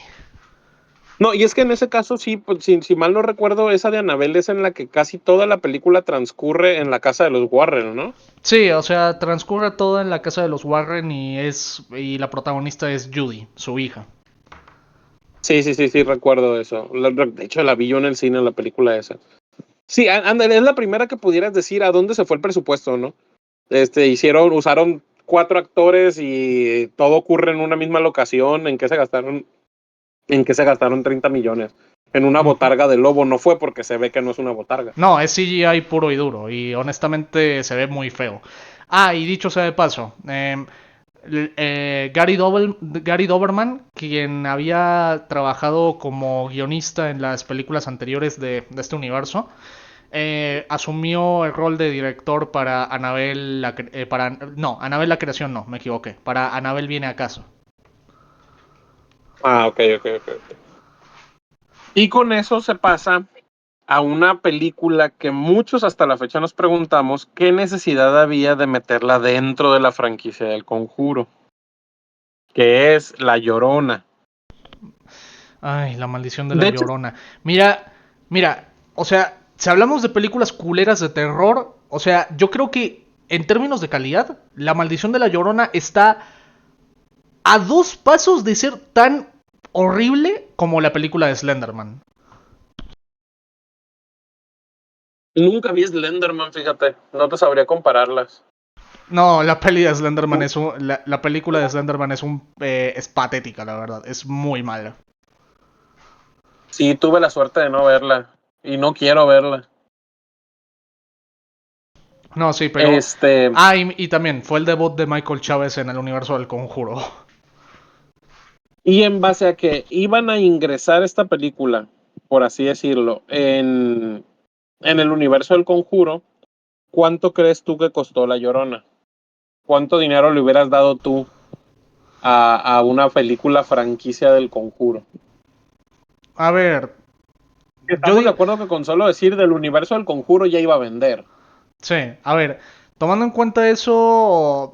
no, y es que en ese caso sí, pues, si mal no recuerdo, esa de Annabelle es en la que casi toda la película transcurre en la casa de los Warren, ¿no? Sí, o sea, transcurre todo en la casa de los Warren y la protagonista es Judy, su hija. Sí, recuerdo eso. De hecho, la vi yo en el cine, en la película esa. Sí, ándale, es la primera que pudieras decir a dónde se fue el presupuesto, ¿no? Usaron 4 actores y todo ocurre en una misma locación. En qué se gastaron 30 millones? En una Ujú. botarga de lobo no fue porque se ve que no es una botarga. No, es CGI puro y duro y honestamente se ve muy feo. Ah, y dicho sea de paso, Gary Doberman, quien había trabajado como guionista en las películas anteriores de este universo, asumió el rol de director para Anabel no, Anabel la creación no, me equivoqué, para Anabel viene a casa. Ok. Y con eso se pasa a una película que muchos hasta la fecha nos preguntamos qué necesidad había de meterla dentro de la franquicia del Conjuro, que es La Llorona. Ay, la maldición de la De hecho, Llorona. Mira, o sea, si hablamos de películas culeras de terror, o sea, yo creo que en términos de calidad, la maldición de la Llorona está a dos pasos de ser tan horrible como la película de Slenderman. nunca vi Slenderman, fíjate, no te sabría compararlas. No, la peli de Slenderman la película de Slenderman es patética, la verdad, es muy mala. Sí, tuve la suerte de no verla y no quiero verla. No, sí, pero Este, y también fue el debut de Michael Chávez en el universo del Conjuro. y en base a que iban a ingresar esta película, por así decirlo, en el universo del Conjuro, ¿cuánto crees tú que costó La Llorona? ¿Cuánto dinero le hubieras dado tú a una película franquicia del Conjuro? A ver, yo Estamos de digo, acuerdo que con solo decir del universo del Conjuro ya iba a vender. sí, a ver, tomando en cuenta eso,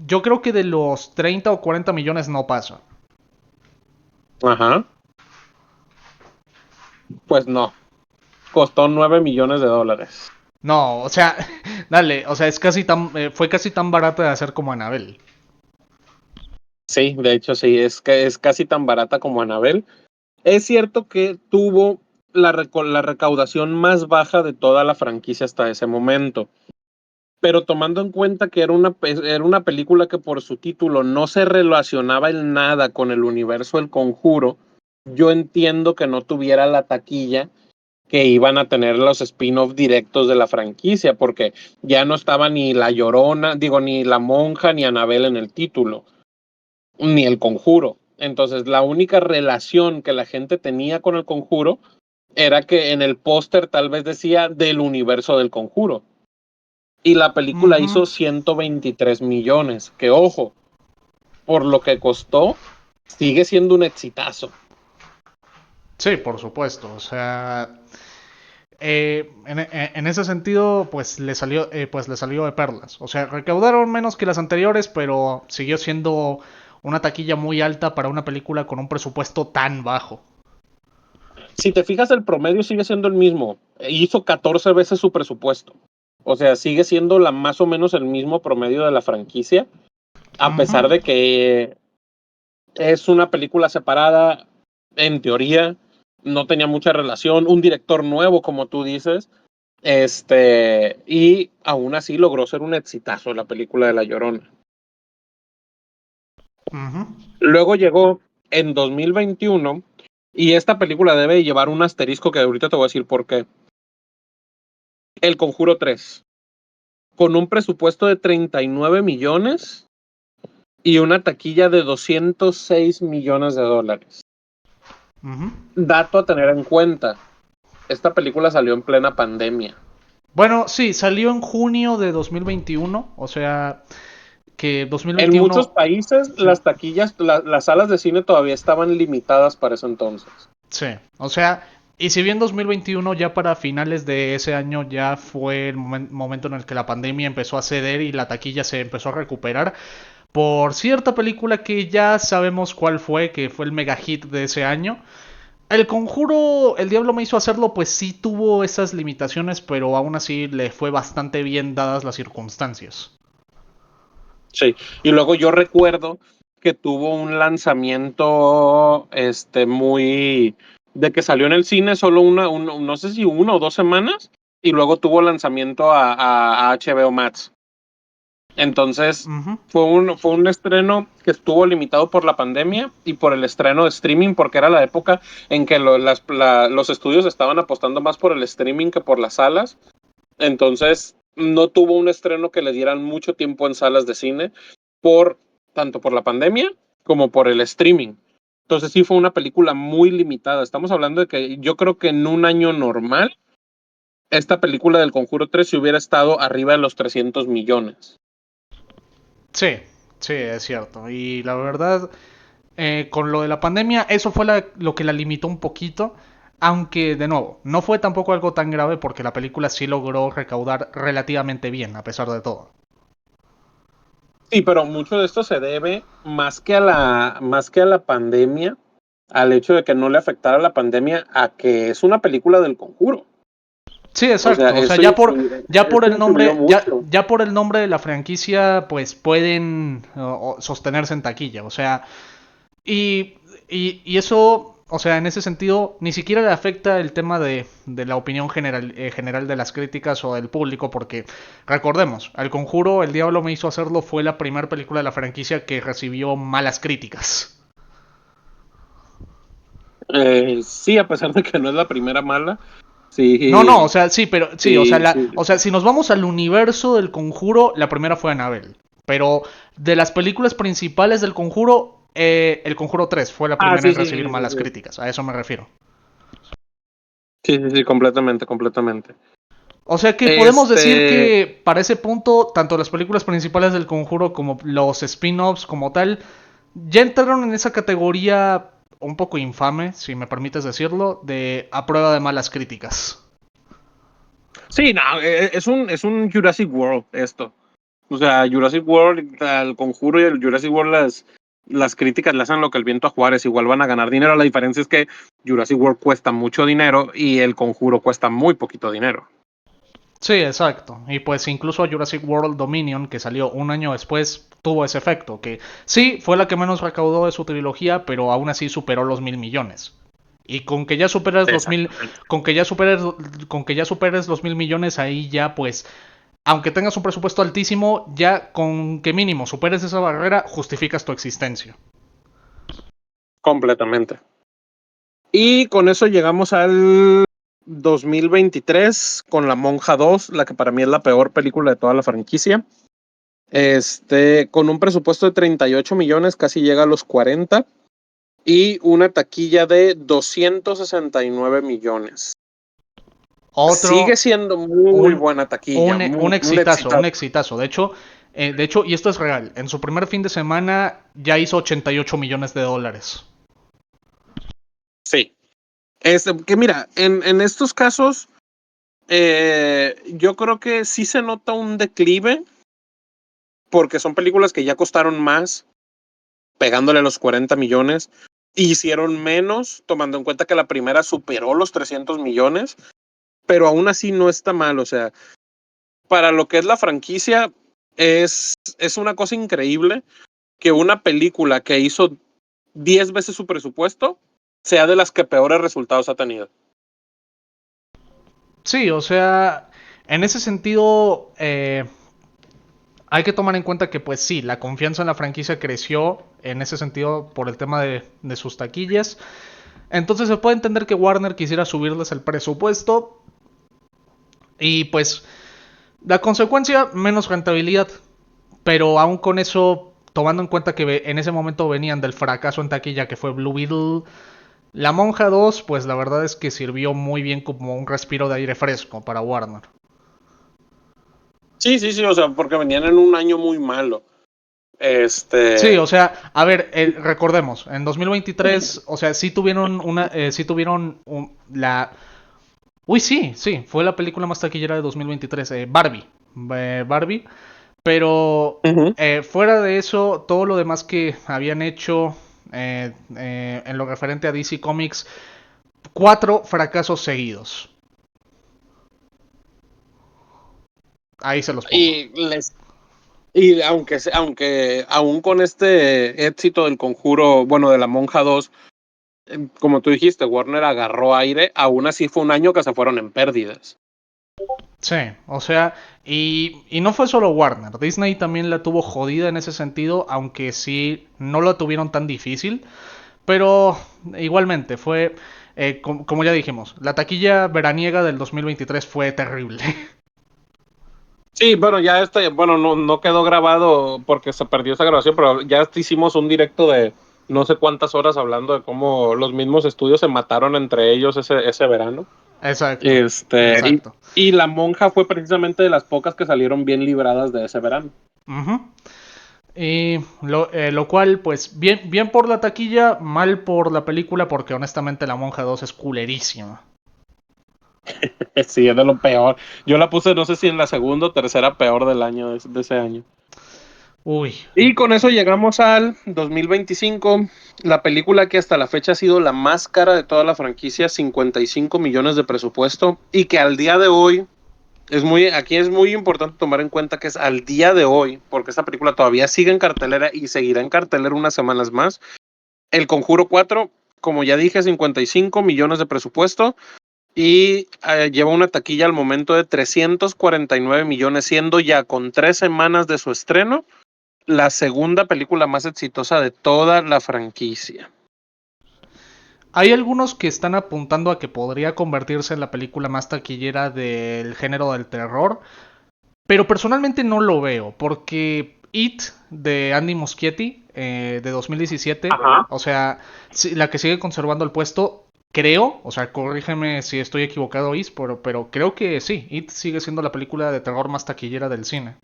yo creo que de los 30 o 40 millones no pasa. Ajá. Pues no, costó $9 millones. No, o sea, dale, o sea, fue casi tan barata de hacer como Annabelle. Sí, de hecho sí, es que es casi tan barata como Annabelle. Es cierto que tuvo la recaudación más baja de toda la franquicia hasta ese momento, pero tomando en cuenta que era una película que por su título no se relacionaba en nada con el universo del Conjuro, yo entiendo que no tuviera la taquilla que iban a tener los spin-off directos de la franquicia, porque ya no estaba ni La Llorona, digo, ni La Monja, ni Annabelle en el título, ni el Conjuro. Entonces, la única relación que la gente tenía con el Conjuro era que en el póster tal vez decía del universo del Conjuro. Y la película Ujú. hizo 123 millones, que ojo, por lo que costó, sigue siendo un exitazo. Sí, por supuesto, o sea, en ese sentido, pues le salió de perlas. O sea, recaudaron menos que las anteriores, pero siguió siendo una taquilla muy alta para una película con un presupuesto tan bajo. Si te fijas, el promedio sigue siendo el mismo. Hizo 14 veces su presupuesto. O sea, sigue siendo más o menos el mismo promedio de la franquicia, a Ujú. pesar de que es una película separada, en teoría, no tenía mucha relación, un director nuevo, como tú dices, y aún así logró ser un exitazo la película de La Llorona. Ujú. Luego llegó en 2021 y esta película debe llevar un asterisco que ahorita te voy a decir por qué. El Conjuro 3, con un presupuesto de 39 millones y una taquilla de $206 millones. Ujú. Dato a tener en cuenta, esta película salió en plena pandemia. Bueno, sí, salió en junio de 2021, o sea, que En muchos 2021, países sí, las taquillas, las salas de cine todavía estaban limitadas para ese entonces. sí, o sea, y si bien 2021 ya para finales de ese año ya fue el momento en el que la pandemia empezó a ceder y la taquilla se empezó a recuperar, por cierta película que ya sabemos cuál fue, que fue el mega hit de ese año. El Conjuro, El Diablo me hizo hacerlo, pues sí tuvo esas limitaciones, pero aún así le fue bastante bien dadas las circunstancias. Sí, y luego yo recuerdo que tuvo un lanzamiento muy de que salió en el cine solo no sé si 1 o 2 semanas, y luego tuvo lanzamiento a HBO Max. Entonces, Ujú. fue un estreno que estuvo limitado por la pandemia y por el estreno de streaming, porque era la época en que los estudios estaban apostando más por el streaming que por las salas. Entonces, no tuvo un estreno que le dieran mucho tiempo en salas de cine, por, tanto por la pandemia como por el streaming. Entonces, sí fue una película muy limitada. Estamos hablando de que yo creo que en un año normal, esta película del Conjuro 3 se hubiera estado arriba de los 300 millones. Sí, sí, es cierto. Y la verdad, con lo de la pandemia, eso fue lo que la limitó un poquito. Aunque, de nuevo, no fue tampoco algo tan grave porque la película sí logró recaudar relativamente bien, a pesar de todo. Sí, pero mucho de esto se debe más que a la pandemia, al hecho de que no le afectara la pandemia, a que es una película del Conjuro. Sí, O sea, exacto. O sea, ya por eso el influyó nombre, mucho. ya por el nombre de la franquicia, pues pueden sostenerse en taquilla. O sea, y, y eso, o sea, en ese sentido, ni siquiera le afecta el tema de la opinión general de las críticas o del público, porque recordemos, El Conjuro, El Diablo me hizo hacerlo fue la primera película de la franquicia que recibió malas críticas. Sí, a pesar de que no es la primera mala, No, no, o sí, sea, sí, pero sí, o sea, sí, sí. o sea, si nos vamos al universo del Conjuro, la primera fue Annabelle. Pero de las películas principales del Conjuro, El Conjuro 3 fue la Ah, primera sí, en sí, recibir sí, sí, malas sí. críticas, a eso me refiero. Sí, sí, sí, completamente, completamente. O sea que podemos decir Este, que para ese punto, tanto las películas principales del Conjuro como los spin-offs como tal, ya entraron en esa categoría un poco infame, si me permites decirlo, de a prueba de malas críticas. sí, no, es un Jurassic World esto. O sea, Jurassic World, el Conjuro y el Jurassic World, las críticas le hacen lo que el viento a Juárez, igual van a ganar dinero. La diferencia es que Jurassic World cuesta mucho dinero y El Conjuro cuesta muy poquito dinero. Sí, exacto. Y pues incluso Jurassic World Dominion, que salió un año después, tuvo ese efecto, que sí, fue la que menos recaudó de su trilogía, pero aún así superó los 1.000 millones. Y con que ya superes los mil, Exactamente. con que ya superes los 1.000 millones, ahí ya pues, aunque tengas un presupuesto altísimo, ya con que mínimo superes esa barrera, justificas tu existencia. Completamente. Y con eso llegamos al 2023 con La Monja 2, la que para mí es la peor película de toda la franquicia. Con un presupuesto de 38 millones, casi llega a los 40, y una taquilla de 269 millones. Sigue Otro, siendo muy un, buena taquilla, un un exitazo, un éxito. exitazo. De hecho, y esto es real, en su primer fin de semana ya hizo 88 millones de dólares. Sí. Que mira, en estos casos, yo creo que sí se nota un declive, porque son películas que ya costaron más, pegándole los 40 millones, hicieron menos, tomando en cuenta que la primera superó los 300 millones, pero aún así no está mal. O sea, para lo que es la franquicia, es una cosa increíble que una película que hizo 10 veces su presupuesto sea de las que peores resultados ha tenido. Sí, o sea, en ese sentido, hay que tomar en cuenta que pues sí, la confianza en la franquicia creció en ese sentido por el tema de sus taquillas. Entonces se puede entender que Warner quisiera subirles el presupuesto y pues la consecuencia, menos rentabilidad. Pero aún con eso, tomando en cuenta que en ese momento venían del fracaso en taquilla que fue Blue Beetle, La Monja 2, pues la verdad es que sirvió muy bien como un respiro de aire fresco para Warner. Sí, sí, sí, o sea, porque venían en un año muy malo. Sí, Este. o sea, a ver, recordemos, en 2023, o sea, sí tuvieron la... Uy, sí, sí, fue la película más taquillera de 2023, Barbie. Barbie, pero Ujú. fuera de eso, todo lo demás que habían hecho en lo referente a DC Comics, 4 fracasos seguidos. Ahí se los pongo. Y les Y aunque aún con este éxito del Conjuro, bueno, de La Monja 2, como tú dijiste, Warner agarró aire, aún así fue un año que se fueron en pérdidas. Sí, o sea, y no fue solo Warner, Disney también la tuvo jodida en ese sentido, aunque sí no la tuvieron tan difícil, pero igualmente fue, como ya dijimos, la taquilla veraniega del 2023 fue terrible. Sí, bueno, ya bueno, no quedó grabado porque se perdió esa grabación, pero ya hicimos un directo de no sé cuántas horas hablando de cómo los mismos estudios se mataron entre ellos ese verano. Exacto, Este, y, exacto. y La Monja fue precisamente de las pocas que salieron bien libradas de ese verano. Ujú. Y lo cual, pues, bien, bien por la taquilla, mal por la película, porque honestamente La Monja 2 es culerísima. Sí, es de lo peor. Yo la puse, no sé si en la segunda o tercera peor del año, de ese año. Uy, Y con eso llegamos al 2025, la película que hasta la fecha ha sido la más cara de toda la franquicia, 55 millones de presupuesto, y que al día de hoy, aquí es muy importante tomar en cuenta que es al día de hoy, porque esta película todavía sigue en cartelera y seguirá en cartelera unas semanas más. El Conjuro 4, como ya dije, 55 millones de presupuesto, y lleva una taquilla al momento de 349 millones, siendo ya con 3 semanas de su estreno la segunda película más exitosa de toda la franquicia. hay algunos que están apuntando a que podría convertirse en la película más taquillera del género del terror, pero personalmente no lo veo, porque It de Andy Muschietti de 2017, Ajá. o sea, la que sigue conservando el puesto, creo, o sea, corrígeme si estoy equivocado, Is, pero creo que sí, It sigue siendo la película de terror más taquillera del cine.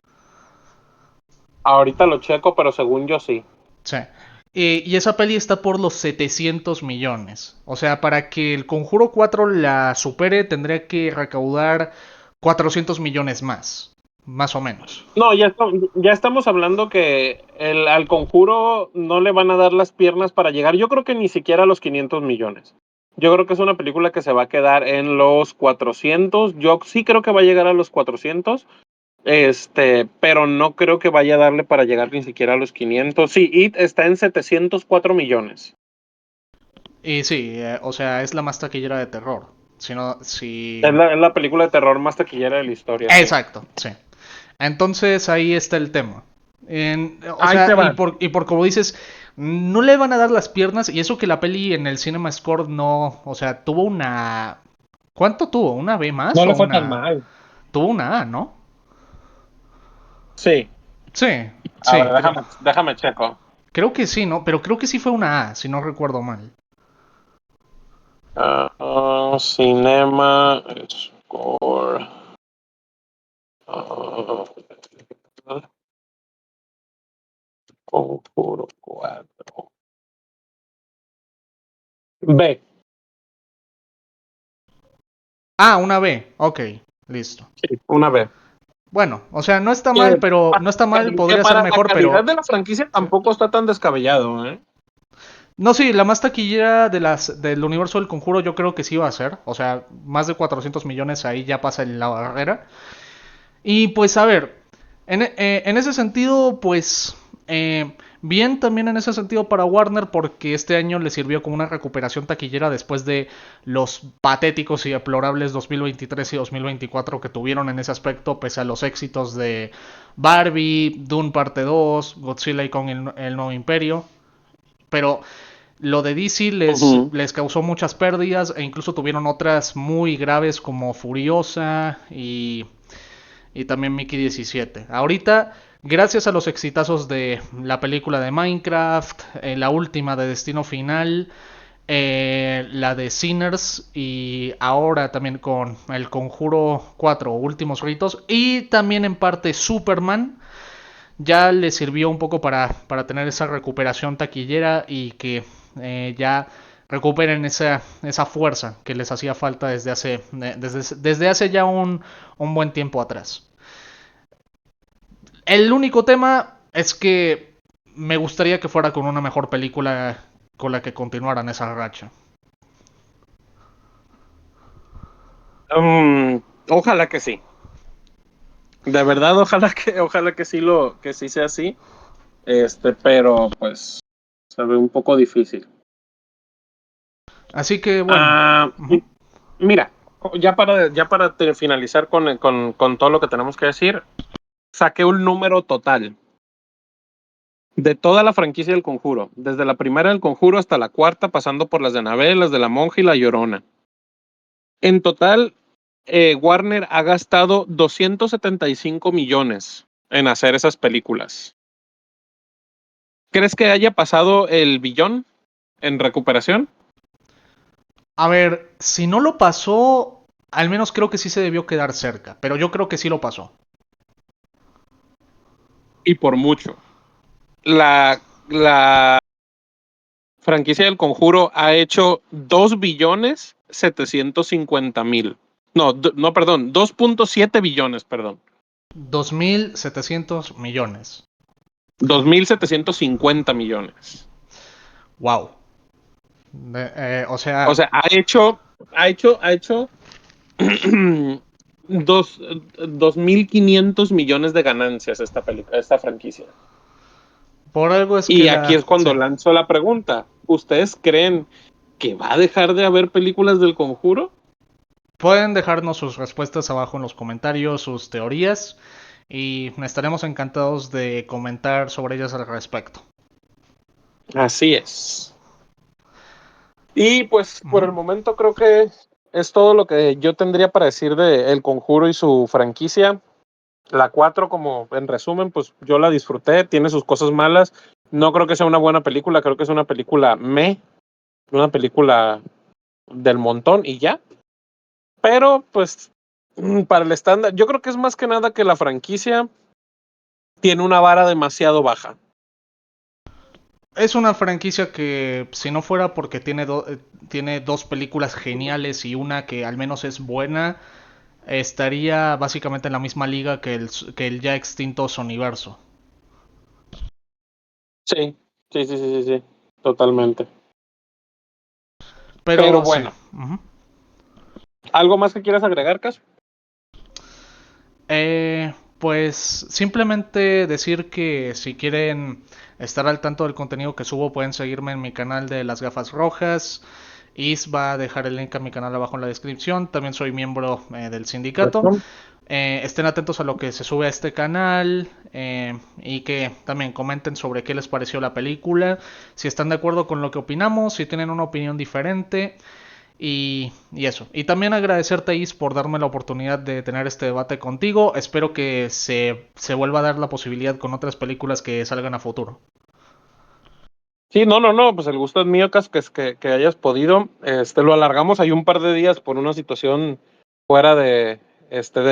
Ahorita lo checo, pero según yo sí. Sí. Y esa peli está por los 700 millones. O sea, para que el Conjuro 4 la supere, tendría que recaudar 400 millones más. más o menos. No, ya estamos hablando que al Conjuro no le van a dar las piernas para llegar, yo creo que ni siquiera a los 500 millones. Yo creo que es una película que se va a quedar en los 400. Yo sí creo que va a llegar a los 400, pero no creo que vaya a darle para llegar ni siquiera a los 500. Sí, It está en 704 millones. Y sí, o sea, es la más taquillera de terror. Si no, si... Es la película de terror más taquillera de la historia, sí. Exacto, sí. Entonces ahí está el tema. O Ahí te sea, y va. por como dices, no le van a dar las piernas. Y eso que la peli en el Cinema Score no. O sea, tuvo una. ¿Cuánto tuvo? ¿Una B más No o le fue tan una? mal. Tuvo una A, ¿no? Sí. Sí, A ver, sí, déjame checo. creo que sí, ¿no? Pero creo que sí fue una A, si no recuerdo mal. Cinema Score. Ah, Conjuro 4. B. Ah, una B, ok, listo. Sí, una B. Bueno, o sea, no está mal, Que, pero no está mal, que podría ser para la mejor, calidad pero de la franquicia tampoco está tan descabellado, ¿eh? no, sí, la más taquillera del universo del Conjuro yo creo que sí va a ser. O sea, más de 400 millones ahí ya pasa la barrera. Y pues a ver, en ese sentido, pues bien también en ese sentido para Warner porque este año le sirvió como una recuperación taquillera después de los patéticos y deplorables 2023 y 2024 que tuvieron en ese aspecto, pese a los éxitos de Barbie, Dune Parte 2, Godzilla y Kong el Nuevo Imperio. Pero lo de DC Ujú. les causó muchas pérdidas e incluso tuvieron otras muy graves como Furiosa y también Mickey 17. Ahorita, gracias a los exitazos de la película de Minecraft, la última de Destino Final, la de Sinners y ahora también con El Conjuro 4 Últimos Ritos y también en parte Superman, ya le sirvió un poco para tener esa recuperación taquillera y que ya recuperen esa fuerza que les hacía falta desde hace ya un buen tiempo atrás. El único tema es que me gustaría que fuera con una mejor película con la que continuaran esa racha. Ojalá que sí. De verdad, ojalá que que sí sea así. Pero pues se ve un poco difícil. Así que bueno. Ah, Uh-huh. mira, ya para finalizar con todo lo que tenemos que decir, saqué un número total de toda la franquicia del Conjuro, desde la primera del Conjuro hasta la cuarta, pasando por las de Annabelle, las de la Monja y la Llorona. En total, Warner ha gastado 275 millones en hacer esas películas. ¿Crees que haya pasado el billón en recuperación? A ver, si no lo pasó, al menos creo que sí se debió quedar cerca, pero yo creo que sí lo pasó. Y por mucho. La franquicia del Conjuro ha hecho 2.750.000. No, no, perdón, 2.7 billones, perdón. 2.700 millones. 2.750 millones. Wow. O O sea, sea, ha hecho 2.500 millones de ganancias esta franquicia. por algo es que Y aquí la... es Sí. cuando lanzo la pregunta. ¿Ustedes creen que va a dejar de haber películas del Conjuro? Pueden dejarnos sus respuestas abajo en los comentarios, sus teorías, y estaremos encantados de comentar sobre ellas al respecto. Así es. Y pues por Ujú. el momento creo que es todo lo que yo tendría para decir de El Conjuro y su franquicia. La 4 como en resumen, pues yo la disfruté, tiene sus cosas malas. No creo que sea una buena película, creo que es una película una película del montón y ya. Pero pues para el estándar, yo creo que es más que nada que la franquicia tiene una vara demasiado baja. Es una franquicia que, si no fuera porque tiene dos películas geniales y una que al menos es buena, estaría básicamente en la misma liga que el ya extinto Sonyverso. Sí, sí, totalmente. Pero Pero sí. bueno, Ujú. ¿algo más que quieras agregar, Cas? Pues simplemente decir que si quieren estar al tanto del contenido que subo, pueden seguirme en mi canal de las gafas rojas. Is va a dejar el link a mi canal abajo en la descripción. También soy miembro del sindicato. Perfecto. Estén atentos a lo que se sube a este canal y que también comenten sobre qué les pareció la película, si están de acuerdo con lo que opinamos, si tienen una opinión diferente y eso. Y también agradecerte, Is, por darme la oportunidad de tener este debate contigo. Espero que se vuelva a dar la posibilidad con otras películas que salgan a futuro. Sí, no, pues el gusto es mío, Cas, que hayas podido. Lo alargamos ahí un par de días por una situación fuera de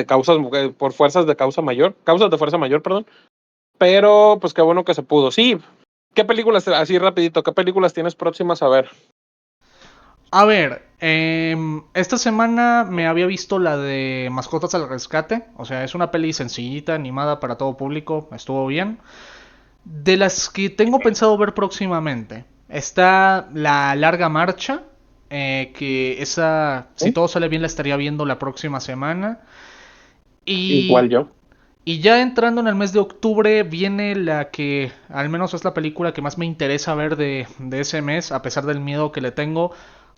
causas, por fuerzas de causa mayor, causas de fuerza mayor, perdón. Pero, pues qué bueno que se pudo. Sí, ¿qué películas, así rapidito, qué películas tienes próximas a ver? A ver, esta semana me había visto la de Mascotas al Rescate. O sea, es una peli sencillita, animada para todo público. Estuvo bien. De las que tengo pensado ver próximamente, está La Larga Marcha, que esa, si ¿Sí? todo sale bien, la estaría viendo la próxima semana. Igual Y, yo. y ya entrando en el mes de octubre viene la que, al menos es la película que más me interesa ver de ese mes, a pesar del miedo que le tengo,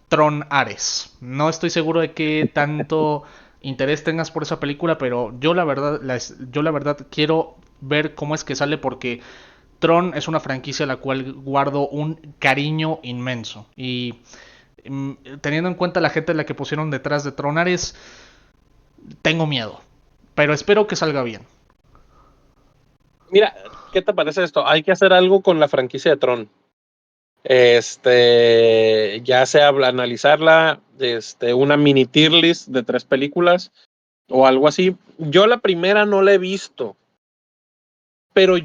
Tron Ares. No estoy seguro de qué tanto interés tengas por esa película, pero yo la verdad quiero ver cómo es que sale porque Tron es una franquicia a la cual guardo un cariño inmenso. Y teniendo en cuenta la gente a la que pusieron detrás de Tron Ares, tengo miedo. Pero espero que salga bien. Mira, ¿qué te parece esto? Hay que hacer algo con la franquicia de Tron. Ya sea analizarla, una mini tier list de 3 películas o algo así. Yo la primera no la he visto, pero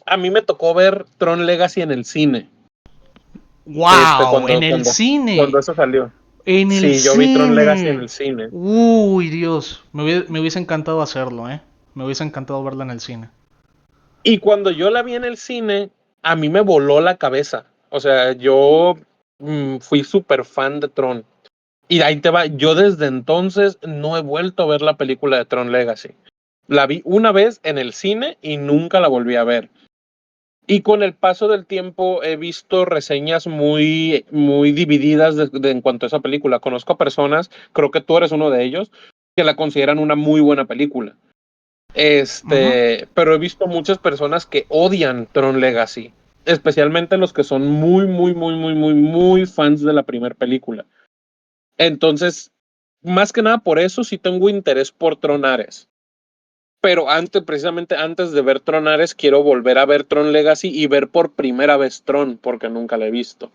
a mí me tocó ver Tron Legacy en el cine, ¡Wow! En cuando, el cuando, cuando cine. eso salió. En el Sí, yo vi Tron Legacy en cine. el cine. Uy, Dios. Me hubiese encantado hacerlo, ¿eh? Me hubiese encantado verla en el cine. Y cuando yo la vi en el cine, a mí me voló la cabeza. O sea, yo fui súper fan de Tron. Y ahí te va, yo desde entonces no he vuelto a ver la película de Tron Legacy. La vi una vez en el cine y nunca la volví a ver. Y con el paso del tiempo he visto reseñas muy divididas en cuanto a esa película. Conozco a personas, creo que tú eres uno de ellos, que la consideran una muy buena película. Ujú. Pero he visto muchas personas que odian Tron Legacy, especialmente los que son muy fans de la primera película. Entonces, más que nada por eso sí tengo interés por Tron Ares. Pero precisamente antes de ver Tron Ares, quiero volver a ver Tron Legacy y ver por primera vez Tron, porque nunca la he visto.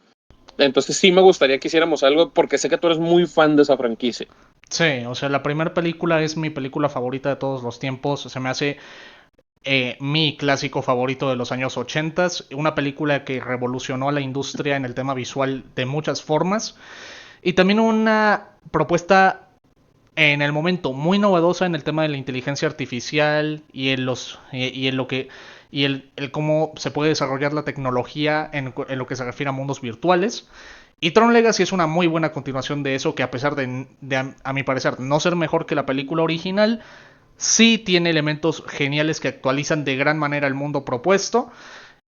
Entonces sí me gustaría que hiciéramos algo, porque sé que tú eres muy fan de esa franquicia. Sí, o sea, la primera película es mi película favorita de todos los tiempos. Se me hace mi clásico favorito de los años 80, una película que revolucionó a la industria en el tema visual de muchas formas y también una propuesta en el momento muy novedosa en el tema de la inteligencia artificial y en lo que y el cómo se puede desarrollar la tecnología en lo que se refiere a mundos virtuales. Y Tron Legacy es una muy buena continuación de eso que a pesar a mi parecer no ser mejor que la película original, sí tiene elementos geniales que actualizan de gran manera el mundo propuesto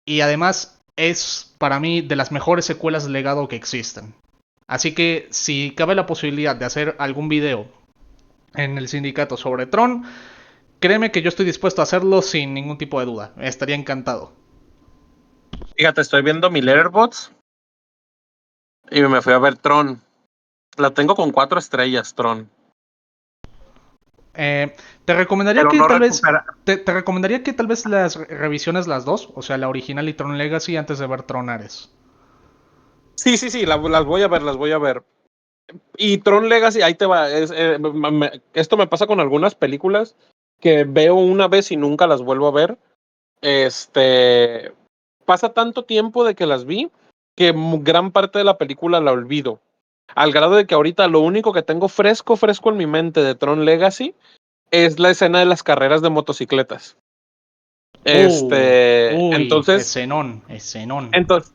y además es para mí de las mejores secuelas de legado que existen. Así que si cabe la posibilidad de hacer algún video en el sindicato sobre Tron, créeme que yo estoy dispuesto a hacerlo sin ningún tipo de duda. Estaría encantado. Fíjate, estoy viendo mi Letterboxd y me fui a ver Tron. La tengo con 4 estrellas, Tron. Eh, te recomendaría Pero que no tal vez recupera. te recomendaría que tal vez las revisiones las dos, o sea, la original y Tron Legacy antes de ver Tron Ares. Sí, las voy a ver, las voy a ver. Y Tron Legacy, ahí te va. Esto me pasa con algunas películas que veo una vez y nunca las vuelvo a ver. Pasa tanto tiempo de que las vi que gran parte de la película la olvido. al grado de que ahorita lo único que tengo fresco en mi mente de Tron Legacy es la escena de las carreras de motocicletas. Uy, Entonces, escenón, escenón. entonces,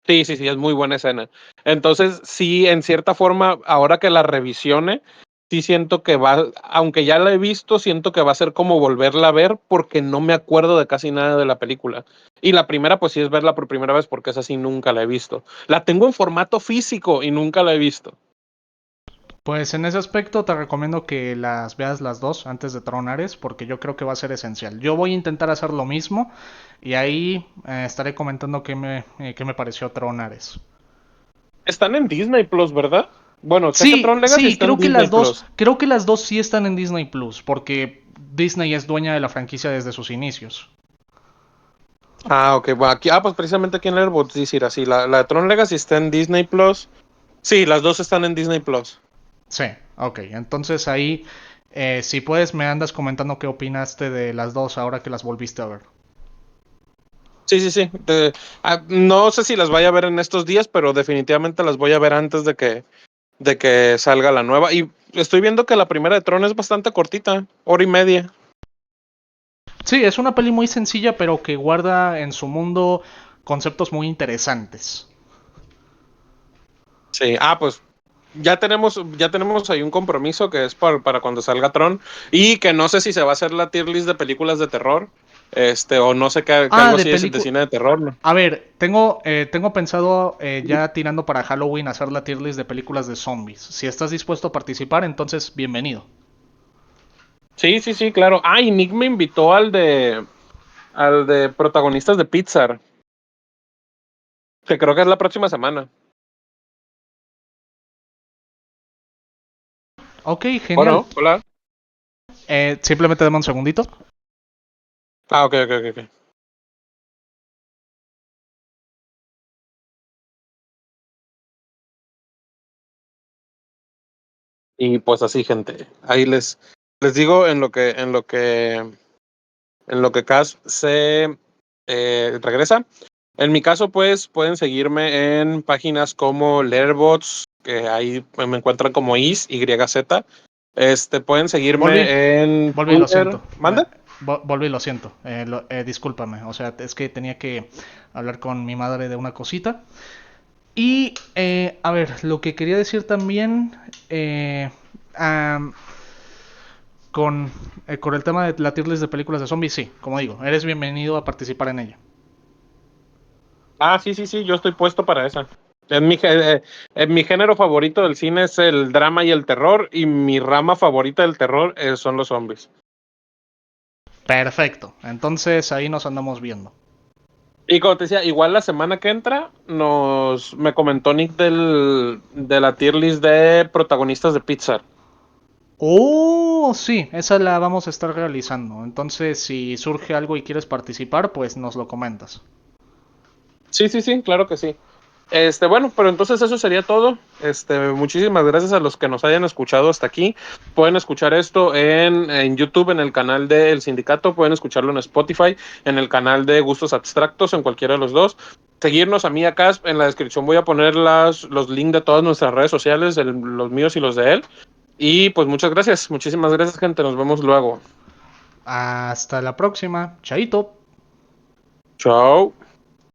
sí, sí, sí, es muy buena escena. Entonces, sí, en cierta forma, ahora que la revisione, sí siento que va, aunque ya la he visto, siento que va a ser como volverla a ver porque no me acuerdo de casi nada de la película. Y la primera, pues sí es verla por primera vez porque esa sí nunca la he visto. La tengo en formato físico y nunca la he visto. Pues en ese aspecto te recomiendo que las veas las dos antes de Tron Ares, porque yo creo que va a ser esencial. Yo voy a intentar hacer lo mismo y ahí estaré comentando qué me pareció Tron Ares. Están en Disney Plus, ¿verdad? Bueno, sé que Sí, Tron Legacy sí, está en Disney Plus. creo que las dos sí están en Disney Plus, porque Disney es dueña de la franquicia desde sus inicios. Ah, ok, bueno, aquí, pues precisamente aquí en Airbots dice así, la de Tron Legacy está en Disney Plus. Sí, las dos están en Disney Plus. Sí, ok. Entonces ahí, si puedes, me andas comentando qué opinaste de las dos ahora que las volviste a ver. Sí, sí, sí. No sé si las vaya a ver en estos días, pero definitivamente las voy a ver antes de que salga la nueva. Y estoy viendo que la primera de Tron es bastante cortita, hora y media. Sí, es una peli muy sencilla, pero que guarda en su mundo conceptos muy interesantes. Sí, pues ya tenemos ahí un compromiso que es para cuando salga Tron. Y que no sé si se va a hacer la tier list de películas de terror. O no sé que Ah, algo de así de película. cine de terror, ¿no? A ver, tengo pensado ya tirando para Halloween hacer la tier list de películas de zombies. Si estás dispuesto a participar, entonces bienvenido. Sí, sí, sí, claro. Y Nick me invitó al de protagonistas de Pixar, que creo que es la próxima semana. Ok, genial. Bueno, hola. Simplemente dame un segundito. Ok, ok, ok, ok. Y pues así, gente. Ahí les digo en lo que Cas se regresa. En mi caso, pues pueden seguirme en páginas como Letterboxd, que ahí me encuentran como YZ. Pueden Volví, seguirme en volví, lo Twitter. siento. ¿Manda? Volví, lo siento. Discúlpame. O sea, es que tenía que hablar con mi madre de una cosita. Y, a ver, lo que quería decir también, am, con el tema de la tier list de películas de zombies, sí, como digo, eres bienvenido a participar en ella. Sí, sí, sí, yo estoy puesto para esa. Mi género favorito del cine es el drama y el terror, y mi rama favorita del terror son los zombies. Perfecto, entonces ahí nos andamos viendo. Y como te decía, igual la semana que entra me comentó Nick de la tier list de protagonistas de Pixar. Oh, sí, esa la vamos a estar realizando. Entonces, si surge algo y quieres participar, pues nos lo comentas. Sí, sí, sí, claro que sí. Bueno, pero entonces eso sería todo. Muchísimas gracias a los que nos hayan escuchado hasta aquí. Pueden escuchar esto en YouTube, en el canal del Sindicato, pueden escucharlo en Spotify, en el canal de Gustos Abstractos, en cualquiera de los dos. Seguirnos a mí acá, en la descripción voy a poner los links de todas nuestras redes sociales, los míos y los de él. Y pues muchas gracias, muchísimas gracias, gente. Nos vemos luego. Hasta la próxima. Chaito. Chao.